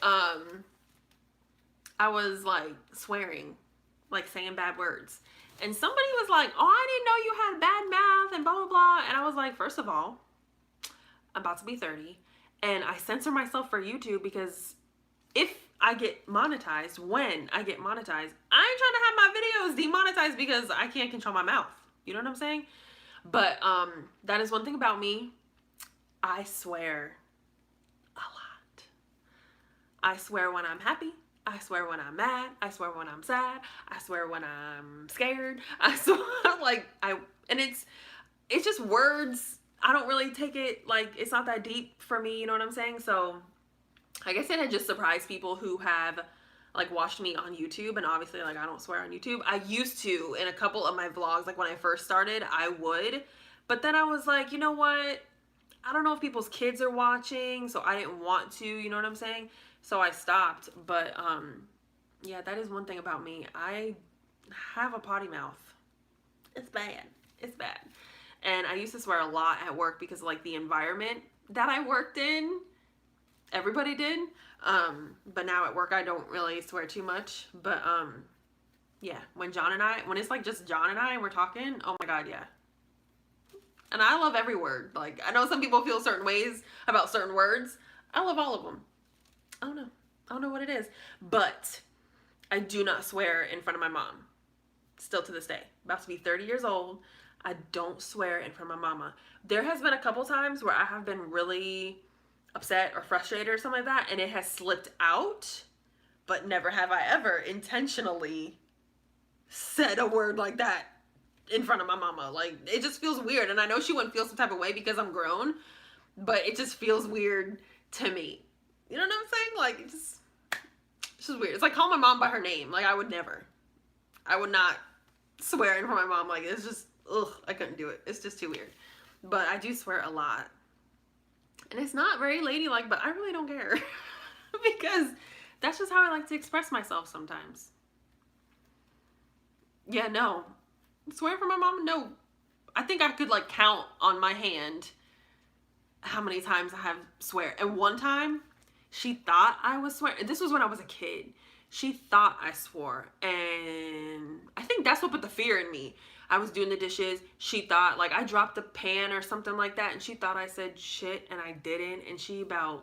Speaker 1: I was like swearing, like saying bad words. And somebody was like, oh, I didn't know you had bad mouth and blah, blah, blah. And I was like, first of all, I'm about to be 30. And I censor myself for YouTube because if I get monetized, when I get monetized, I ain't trying to have my videos demonetized because I can't control my mouth. You know what I'm saying? But that is one thing about me. I swear a lot. I swear when I'm happy. I swear when I'm mad. I swear when I'm sad. I swear when I'm scared. I swear, like, and it's just words. I don't really take it, like, it's not that deep for me, you know what I'm saying? So I guess it had just surprised people who have, like, watched me on YouTube, and obviously, like, I don't swear on YouTube. I used to in a couple of my vlogs, like, when I first started, I would, but then I was like, you know what? I don't know if people's kids are watching, so I didn't want to, you know what I'm saying? So I stopped, but, yeah, that is one thing about me. I have a potty mouth. It's bad. It's bad. And I used to swear a lot at work because of, like, the environment that I worked in. Everybody did. But now at work I don't really swear too much. But yeah, when it's like just John and I and we're talking, oh my god, yeah. And I love every word. Like, I know some people feel certain ways about certain words. I love all of them. I don't know what it is. But I do not swear in front of my mom. Still to this day. About to be 30 years old. I don't swear in front of my mama. There has been a couple times where I have been really upset or frustrated or something like that, and it has slipped out, but never have I ever intentionally said a word like that in front of my mama. Like, it just feels weird, and I know she wouldn't feel some type of way because I'm grown, but it just feels weird to me. You know what I'm saying? Like, it's just weird. It's like calling my mom by her name. Like, I would not swear in front of my mom. Like, it's just, ugh, I couldn't do it. It's just too weird. But I do swear a lot. And it's not very ladylike, but I really don't care. Because that's just how I like to express myself sometimes. Yeah, no. Swearing for my mom? No. I think I could, like, count on my hand how many times I have swear. And one time, she thought I was swearing. This was when I was a kid. She thought I swore. And I think that's what put the fear in me. I was doing the dishes. She thought, like, I dropped the pan or something like that, and she thought I said shit, and I didn't. And so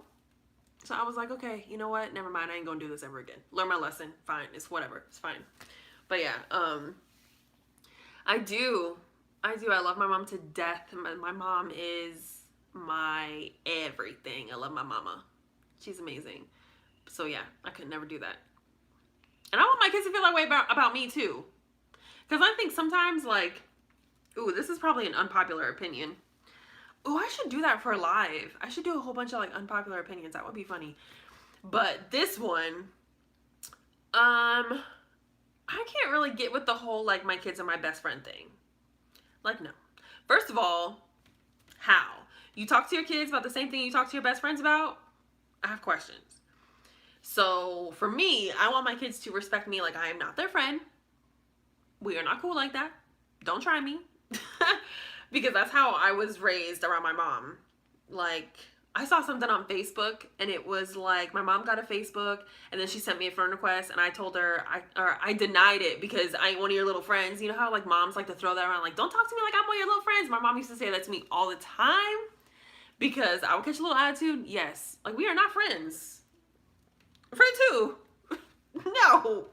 Speaker 1: I was like, okay, you know what? Never mind. I ain't gonna do this ever again. Learn my lesson. Fine. It's whatever. It's fine. But yeah, I do. I love my mom to death. My mom is my everything. I love my mama. She's amazing. So yeah, I could never do that. And I want my kids to feel that way about me too. Because I think sometimes, like, ooh, this is probably an unpopular opinion. Ooh, I should do that for live. I should do a whole bunch of, like, unpopular opinions. That would be funny. But this one, I can't really get with the whole, like, my kids are my best friend thing. Like, no. First of all, how? You talk to your kids about the same thing you talk to your best friends about? I have questions. So, for me, I want my kids to respect me like I am not their friend. We are not cool like that. Don't try me. Because that's how I was raised around my mom. Like, I saw something on Facebook, and it was like, my mom got a Facebook, and then she sent me a friend request, and I told her, I denied it because I ain't one of your little friends. You know how, like, moms like to throw that around, like, don't talk to me like I'm one of your little friends. My mom used to say that to me all the time because I would catch a little attitude. Yes. Like, we are not friends. Friend too. No.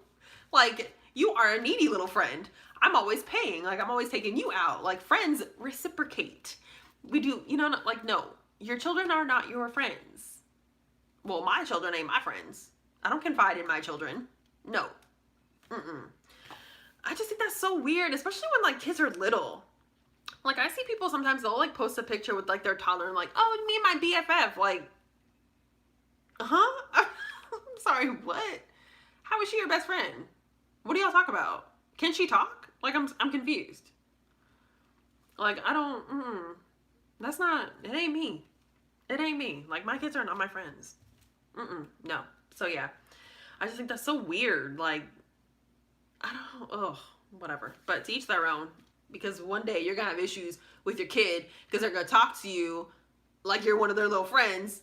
Speaker 1: Like, you are a needy little friend. I'm always paying. Like, I'm always taking you out. Like, friends reciprocate. We do, you know, like, no. Your children are not your friends. Well, my children ain't my friends. I don't confide in my children. No. I just think that's so weird, especially when, like, kids are little. Like, I see people sometimes, they'll, like, post a picture with, like, their toddler and, like, oh, me and my BFF. Like, huh? I'm sorry, what? How is she your best friend? What do y'all talk about? Can she talk? Like, I'm confused. Like, I don't, that's not, it ain't me. It ain't me. Like, my kids are not my friends. No. So, yeah. I just think that's so weird. Like, I don't, whatever. But to each their own. Because one day you're going to have issues with your kid because they're going to talk to you like you're one of their little friends.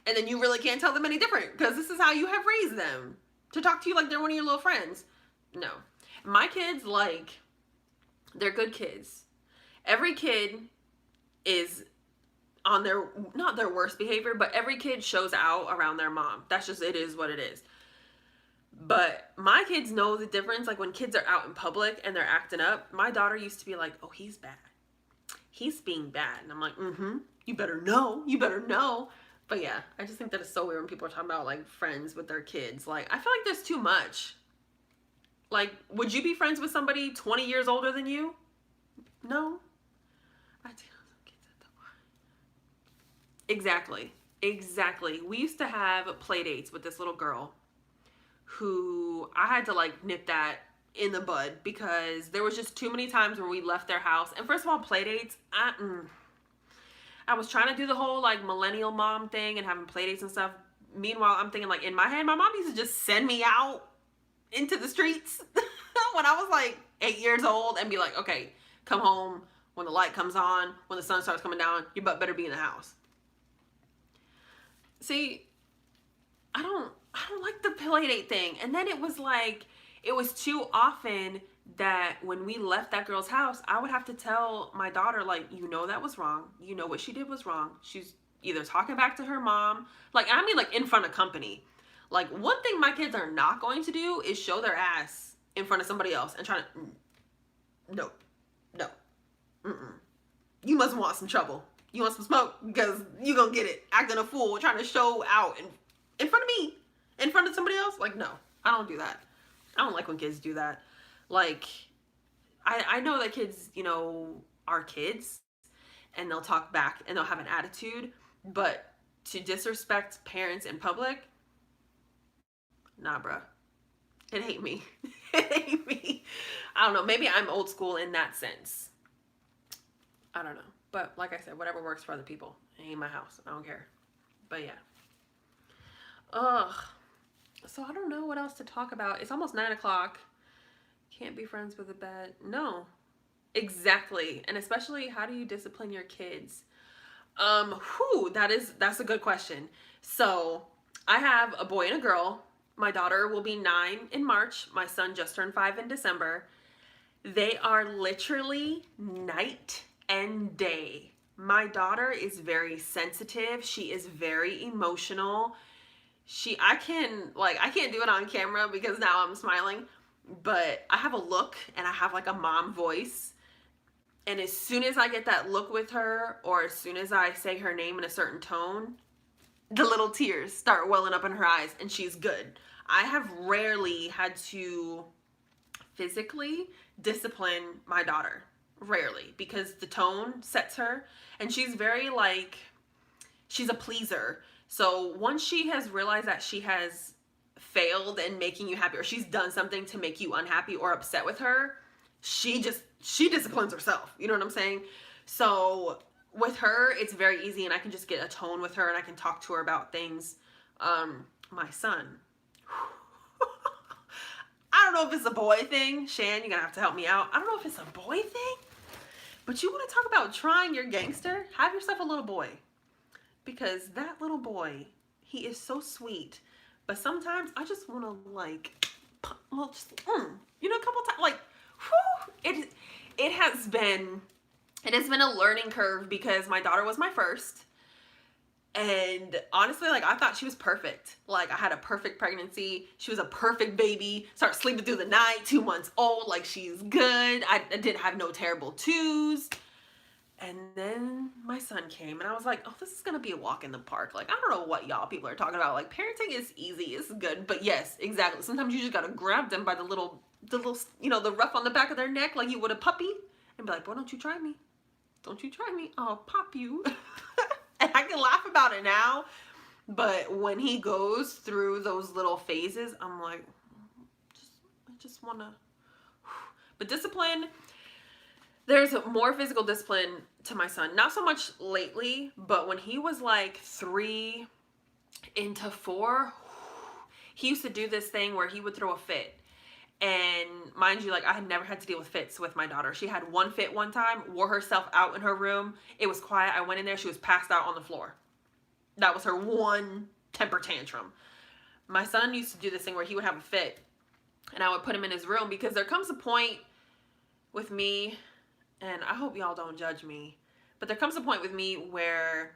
Speaker 1: And then you really can't tell them any different because this is how you have raised them. To talk to you like they're one of your little friends. No. My kids, like, they're good kids. Every kid is on their, not their worst behavior, but every kid shows out around their mom. That's just, it is what it is. But my kids know the difference. Like, when kids are out in public and they're acting up, my daughter used to be like, oh, he's bad. He's being bad. And I'm like, you better know. You better know. But yeah, I just think that it's so weird when people are talking about like friends with their kids. Like, I feel like there's too much. Like, would you be friends with somebody 20 years older than you? No. I do. Exactly. Exactly. We used to have play dates with this little girl who I had to like nip that in the bud because there was just too many times where we left their house. And first of all, play dates, I was trying to do the whole like millennial mom thing and having play dates and stuff. Meanwhile, I'm thinking like in my head, my mom used to just send me out into the streets when I was like 8 years old and be like, okay, come home when the light comes on, when the sun starts coming down, your butt better be in the house. See, I don't like the play date thing. And then it was like, it was too often that when we left that girl's house, I would have to tell my daughter, like, you know, that was wrong. You know what she did was wrong. She's either talking back to her mom, like, I mean, like in front of company. Like, one thing my kids are not going to do is show their ass in front of somebody else and try to, no, you must want some trouble. You want some smoke because you gonna get it. Acting a fool, trying to show out in front of me, in front of somebody else. Like, no, I don't do that. I don't like when kids do that. Like, I know that kids, you know, are kids and they'll talk back and they'll have an attitude, but to disrespect parents in public, nah, bruh. It ain't me. It ain't me. I don't know. Maybe I'm old school in that sense. I don't know. But like I said, whatever works for other people. It ain't my house. I don't care. But yeah. Ugh. So I don't know what else to talk about. It's almost 9 o'clock. Can't be friends with a bad. No. Exactly. And especially, how do you discipline your kids? That's a good question. So I have a boy and a girl. My daughter will be 9 in March. My son just turned 5 in December. They are literally night and day. My daughter is very sensitive. She is very emotional. I can't do it on camera because now I'm smiling, but I have a look and I have like a mom voice. And as soon as I get that look with her, or as soon as I say her name in a certain tone, the little tears start welling up in her eyes and she's good. I have rarely had to physically discipline my daughter. Rarely, because the tone sets her, and she's very like, she's a pleaser. So once she has realized that she has failed in making you happy, or she's done something to make you unhappy or upset with her, she disciplines herself. You know what I'm saying? So with her, it's very easy, and I can just get a tone with her, and I can talk to her about things. My son, I don't know if it's a boy thing. Shan, you're gonna have to help me out. I don't know if it's a boy thing, but you want to talk about trying your gangster? Have yourself a little boy. Because that little boy, he is so sweet. But sometimes I just want to like, well, just, you know, a couple times, like, whew, it has been a learning curve because my daughter was my first. And honestly, like, I thought she was perfect. Like, I had a perfect pregnancy. She was a perfect baby. Started sleeping through the night, 2 months old. Like, she's good. I didn't have no terrible twos. And then my son came and I was like, oh, this is going to be a walk in the park. Like, I don't know what y'all people are talking about. Like, parenting is easy. It's good. But yes, exactly. Sometimes you just got to grab them by the little, you know, the ruff on the back of their neck like you would a puppy. And be like, boy, don't you try me. Don't you try me. I'll pop you. And I can laugh about it now. But when he goes through those little phases, I'm like, I just want to. But discipline, there's more physical discipline to my son. Not so much lately, but when he was like 3 into 4, he used to do this thing where he would throw a fit. And mind you, like, I had never had to deal with fits with my daughter. She had one fit one time, wore herself out in her room. It was quiet. I went in there. She was passed out on the floor. That was her one temper tantrum. My son used to do this thing where he would have a fit, and I would put him in his room because there comes a point with me, and I hope y'all don't judge me, but there comes a point with me where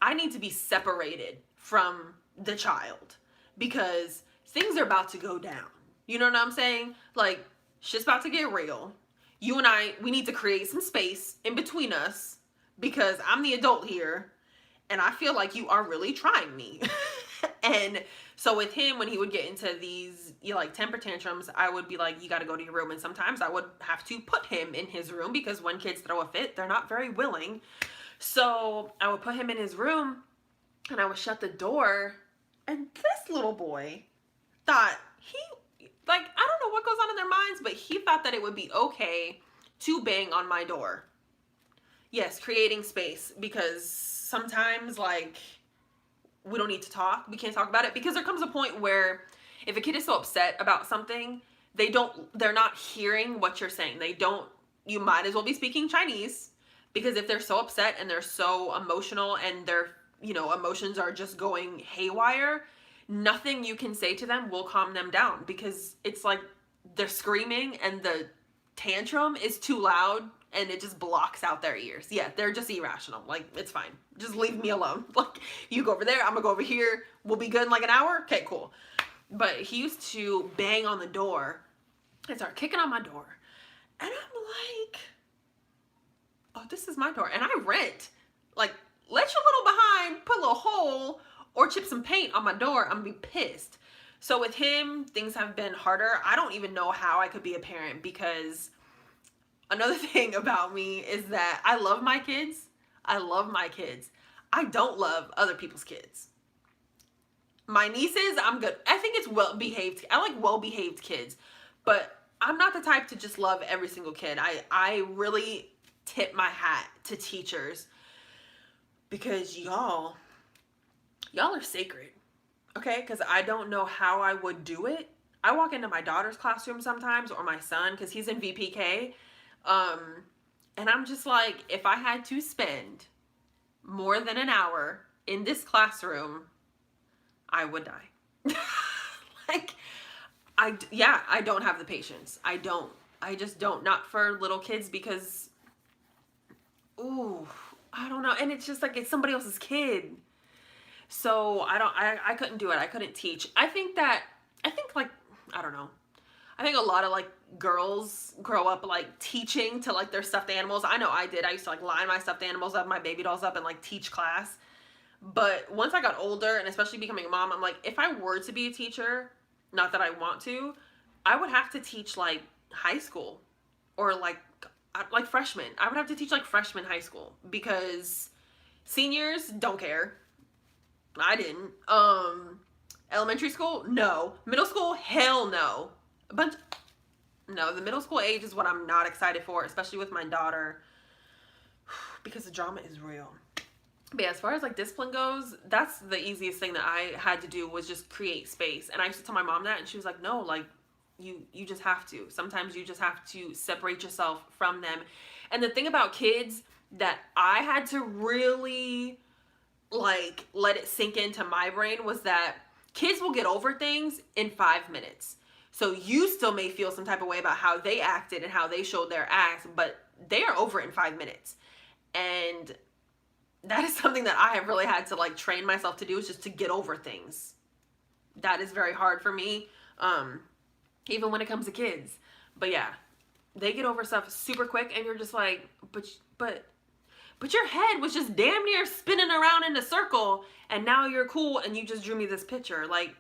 Speaker 1: I need to be separated from the child because things are about to go down. You know what I'm saying? Like, shit's about to get real. You and I, we need to create some space in between us because I'm the adult here
Speaker 2: and I feel like you are really trying me. And so with him, when he would get into these, you know, like temper tantrums, I would be like, you got to go to your room. And sometimes I would have to put him in his room, because when kids throw a fit, they're not very willing. So I would put him in his room, and I would shut the door, and this little boy thought like, I don't know what goes on in their minds, but he thought that it would be okay to bang on my door. Yes, creating space, because sometimes, like, we don't need to talk. We can't talk about it, because there comes a point where if a kid is so upset about something, they're not hearing what you're saying. You might as well be speaking Chinese, because if they're so upset and they're so emotional and their, you know, emotions are just going haywire, nothing you can say to them will calm them down, because it's like they're screaming and the tantrum is too loud and it just blocks out their ears. Yeah, they're just irrational. Like, it's fine. Just leave me alone. Like, you go over there, I'm gonna go over here. We'll be good in like an hour. Okay, cool. But he used to bang on the door and start kicking on my door. And I'm like, oh, this is my door. And I rent. Like, let your little behind put a little hole or chip some paint on my door. I'm gonna be pissed. So with him, things have been harder. I don't even know how I could be a parent, because another thing about me is that I love my kids. I love my kids. I don't love other people's kids. My nieces, I'm good. I think it's well-behaved. I like well-behaved kids. But I'm not the type to just love every single kid. I really tip my hat to teachers, because y'all are sacred. Okay? Because I don't know how I would do it. I walk into my daughter's classroom sometimes, or my son, because he's in VPK. And I'm just like, if I had to spend more than an hour in this classroom, I would die. Like, I don't have the patience. I just don't. Not for little kids, because, ooh, I don't know. And it's just like, it's somebody else's kid. So I couldn't do it. I couldn't teach. I think like, I don't know. I think a lot of like girls grow up like teaching to like their stuffed animals. I know I did. I used to like line my stuffed animals up, my baby dolls up, and like teach class. But once I got older, and especially becoming a mom, I'm like, if I were to be a teacher, not that I want to, I would have to teach like high school, or like freshmen. I would have to teach like freshman high school, because seniors don't care. I didn't. Elementary school, no. Middle school, hell no. No, the middle school age is what I'm not excited for, especially with my daughter, because the drama is real. But yeah, as far as like discipline goes, that's the easiest thing that I had to do, was just create space. And I used to tell my mom that, and she was like, no, like, you just have to. Sometimes you just have to separate yourself from them. And the thing about kids that I had to really like let it sink into my brain was that kids will get over things in 5 minutes. So you still may feel some type of way about how they acted and how they showed their acts, but they are over it in 5 minutes. And that is something that I have really had to like train myself to do, is just to get over things. That is very hard for me, even when it comes to kids. But yeah, they get over stuff super quick, and you're just like, but your head was just damn near spinning around in a circle, and now you're cool, and you just drew me this picture. Like,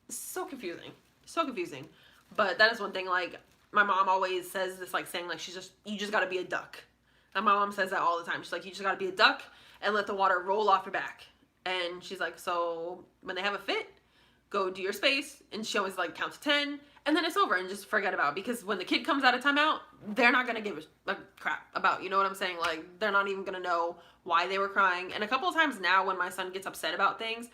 Speaker 2: it's so confusing. So confusing. But that is one thing, like, my mom always says this, like, saying, like, you just gotta be a duck. And my mom says that all the time. She's like, you just gotta be a duck and let the water roll off your back. And she's like, so when they have a fit, go do your space. And she always, like, count to 10, and then it's over, and just forget about it. Because when the kid comes out of timeout, they're not gonna give a crap about, you know what I'm saying? Like, they're not even gonna know why they were crying. And a couple of times now, when my son gets upset about things,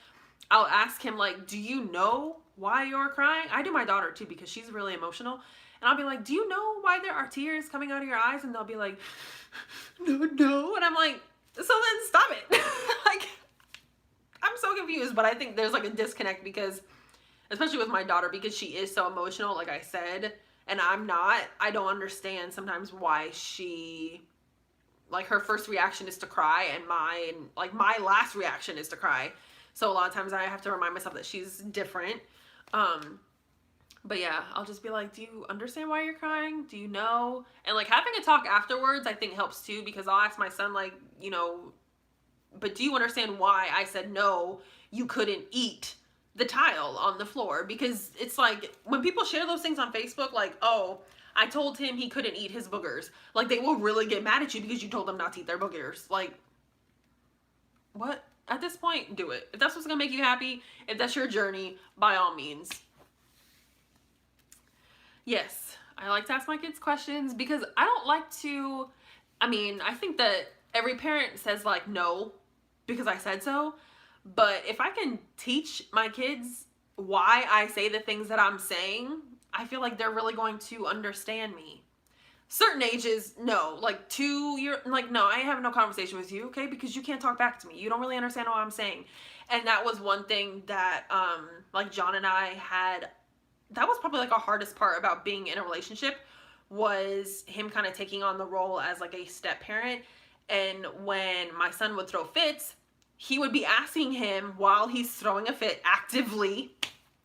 Speaker 2: I'll ask him, like, do you know why you're crying? I do my daughter too, because she's really emotional. And I'll be like, do you know why there are tears coming out of your eyes? And they'll be like, no. And I'm like, so then stop it. Like, I'm so confused. But I think there's like a disconnect, because especially with my daughter, because she is so emotional, like I said, and I'm not. I don't understand sometimes why she, like, her first reaction is to cry, and my last reaction is to cry. So a lot of times I have to remind myself that she's different. But yeah, I'll just be like, do you understand why you're crying? Do you know? And like having a talk afterwards, I think helps too, because I'll ask my son, like, you know, but do you understand why I said no, you couldn't eat the tile on the floor? Because it's like when people share those things on Facebook, like, oh, I told him he couldn't eat his boogers. Like, they will really get mad at you because you told them not to eat their boogers. Like, what? At this point, do it. If that's what's gonna make you happy, if that's your journey, by all means. Yes, I like to ask my kids questions because I don't like to, I mean, I think that every parent says like no because I said so, but if I can teach my kids why I say the things that I'm saying, I feel like they're really going to understand me. Certain ages, no. Like 2 year, like, no, I have no conversation with you, okay? Because you can't talk back to me. You don't really understand what I'm saying. And that was one thing that, like, John and I had, that was probably like our hardest part about being in a relationship, was him kind of taking on the role as like a step parent. And when my son would throw fits, he would be asking him while he's throwing a fit, actively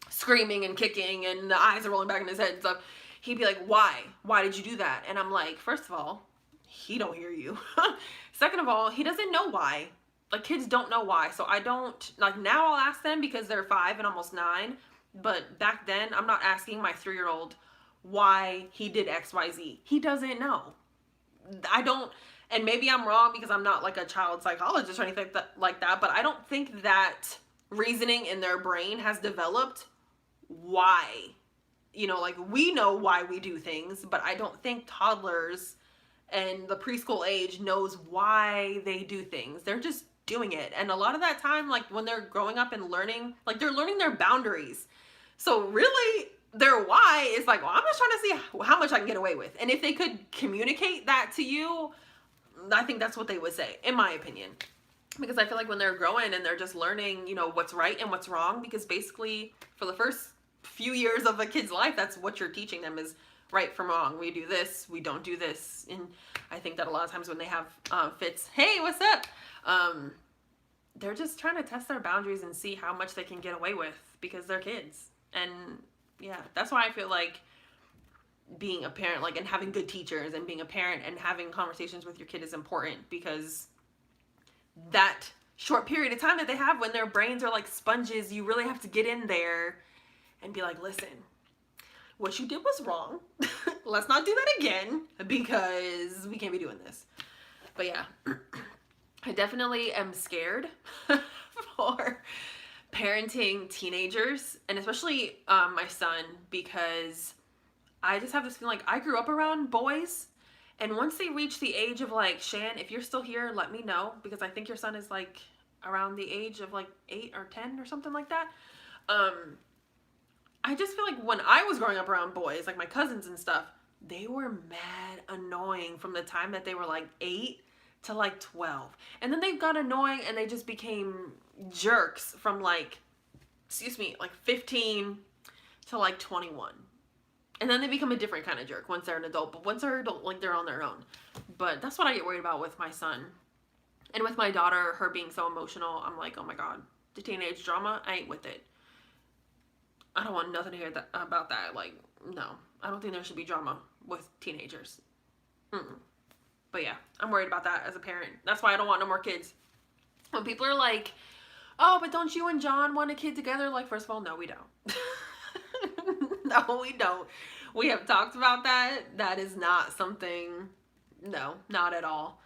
Speaker 2: screaming and kicking, and the eyes are rolling back in his head and stuff. He'd be like, why? Why did you do that? And I'm like, first of all, he don't hear you. Second of all, he doesn't know why. Like, kids don't know why. So I don't, like, now I'll ask them because they're 5 and almost 9. But back then, I'm not asking my 3-year-old why he did XYZ. He doesn't know. I don't, and maybe I'm wrong because I'm not like a child psychologist or anything like that, but I don't think that reasoning in their brain has developed why. You know, like, we know why we do things, but I don't think toddlers and the preschool age knows why they do things. They're just doing it. And a lot of that time, like, when they're growing up and learning, like, they're learning their boundaries. So really, their why is like, well, I'm just trying to see how much I can get away with. And if they could communicate that to you, I think that's what they would say, in my opinion. Because I feel like when they're growing and they're just learning, you know, what's right and what's wrong, because basically for the first few years of a kid's life, that's what you're teaching them, is right from wrong. We do this, we don't do this. And I think that a lot of times when they have fits, hey, what's up? They're just trying to test their boundaries and see how much they can get away with because they're kids. And yeah, that's why I feel like being a parent, like, and having good teachers and being a parent and having conversations with your kid is important, because that short period of time that they have when their brains are like sponges, you really have to get in there and be like, listen, what you did was wrong. Let's not do that again, because we can't be doing this. But yeah, I definitely am scared for parenting teenagers, and especially my son, because I just have this feeling like I grew up around boys, and once they reach the age of like, Shan, if you're still here, let me know, because I think your son is like around the age of like 8 or 10 or something like that. I just feel like when I was growing up around boys, like my cousins and stuff, they were mad annoying from the time that they were like 8 to like 12. And then they got annoying and they just became jerks from like, like 15 to like 21. And then they become a different kind of jerk once they're an adult. But once they're adult, like, they're on their own. But that's what I get worried about with my son. And with my daughter, her being so emotional, I'm like, oh my God, the teenage drama, I ain't with it. I don't want nothing to hear about that. Like, no. I don't think there should be drama with teenagers. But yeah, I'm worried about that as a parent. That's why I don't want no more kids. When people are like, oh, but don't you and John want a kid together? Like, first of all, no, we don't. No, we don't. We have talked about that. That is not something, no, not at all.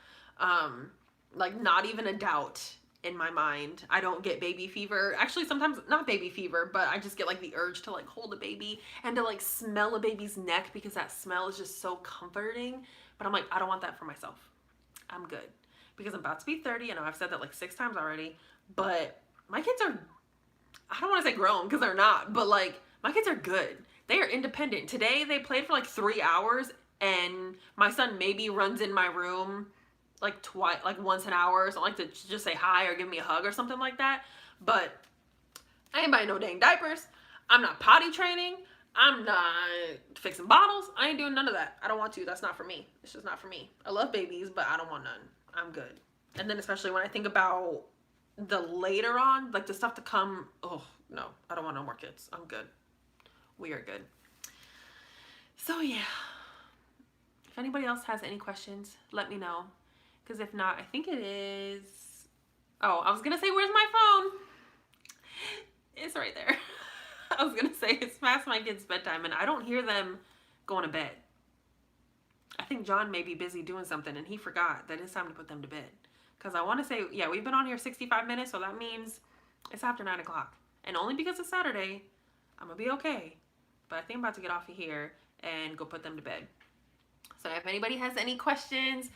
Speaker 2: Like, not even a doubt in my mind. I don't get baby fever. Actually, sometimes not baby fever, but I just get like the urge to like hold a baby and to like smell a baby's neck, because that smell is just so comforting. But I'm like, I don't want that for myself. I'm good, because I'm about to be 30. I know I've said that like 6 times already, but my kids are, I don't want to say grown, because they're not, but like, my kids are good. They are independent. Today they played for like 3 hours, and my son maybe runs in my room like twice, like once an hour or something, like to just say hi or give me a hug or something like that. But I ain't buying no dang diapers. I'm not potty training. I'm not fixing bottles. I ain't doing none of that. I don't want to. That's not for me. It's just not for me. I love babies, but I don't want none. I'm good. And then especially when I think about the later on, like the stuff to come, oh no, I don't want no more kids. I'm good. We are good. So yeah, if anybody else has any questions, let me know. Because if not, I think it is Oh, I was gonna say, where's my phone? It's right there. I was gonna say, it's past my kids' bedtime and I don't hear them going to bed. I think John may be busy doing something and he forgot that it's time to put them to bed. Because I want to say, yeah, we've been on here 65 minutes, so that means it's after 9 o'clock. And only because it's Saturday, I'm going to be okay. But I think I'm about to get off of here and go put them to bed. So if anybody has any questions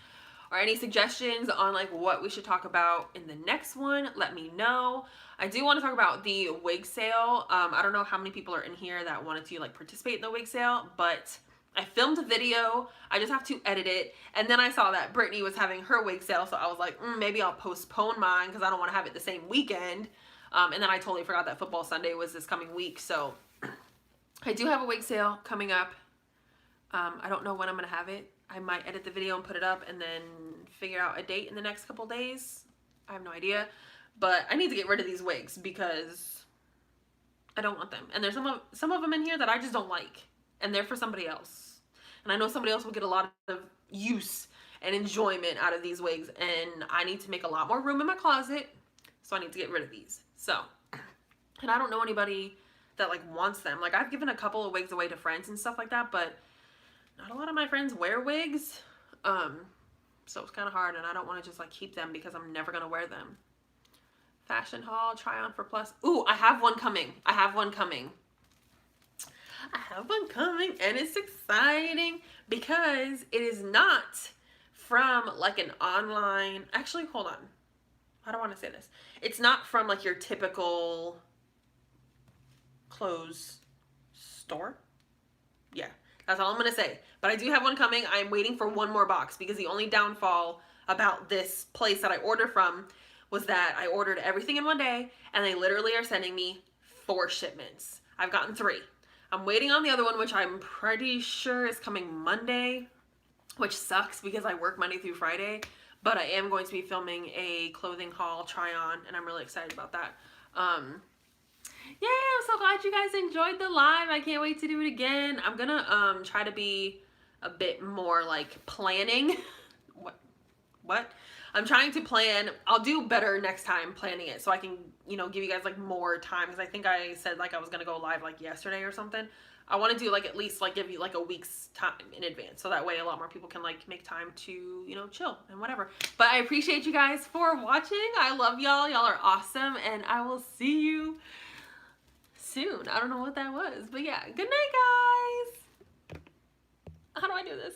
Speaker 2: or any suggestions on like what we should talk about in the next one, let me know. I do want to talk about the wig sale. I don't know how many people are in here that wanted to like participate in the wig sale, but I filmed a video. I just have to edit it. And then I saw that Brittany was having her wig sale, so I was like, maybe I'll postpone mine because I don't want to have it the same weekend. And then I totally forgot that Football Sunday was this coming week. So I do have a wig sale coming up. I don't know when I'm going to have it. I might edit the video and put it up and then figure out a date in the next couple days. I have no idea. But I need to get rid of these wigs because I don't want them. And there's some of them in here that I just don't like. And they're for somebody else. And I know somebody else will get a lot of use and enjoyment out of these wigs. And I need to make a lot more room in my closet. So I need to get rid of these. So, and I don't know anybody that like wants them. Like I've given a couple of wigs away to friends and stuff like that. But not a lot of my friends wear wigs. So it's kind of hard. And I don't want to just like keep them because I'm never going to wear them. Fashion haul, try on for plus. Ooh, I have one coming. I have one coming and it's exciting because it is not from like an online, actually hold on, I don't want to say this, it's not from like your typical clothes store. Yeah, that's all I'm gonna say. But I do have one coming. I'm waiting for one more box because the only downfall about this place that I ordered from was that I ordered everything in one day and they literally are sending me 4 shipments. I've gotten 3. I'm waiting on the other one, which I'm pretty sure is coming Monday, which sucks because I work Monday through Friday, but I am going to be filming a clothing haul try on and I'm really excited about that. Yeah, I'm so glad you guys enjoyed the live. I can't wait to do it again. I'm gonna try to be a bit more like planning. What? I'm trying to plan. I'll do better next time planning it so I can, you know, give you guys like more time because I think I said like I was gonna go live like yesterday or something. I want to do like at least like give you like a week's time in advance so that way a lot more people can like make time to, you know, chill and whatever. But I appreciate you guys for watching. I love y'all. Y'all are awesome and I will see you soon. I don't know what that was, but yeah. Good night, guys. How do I do this?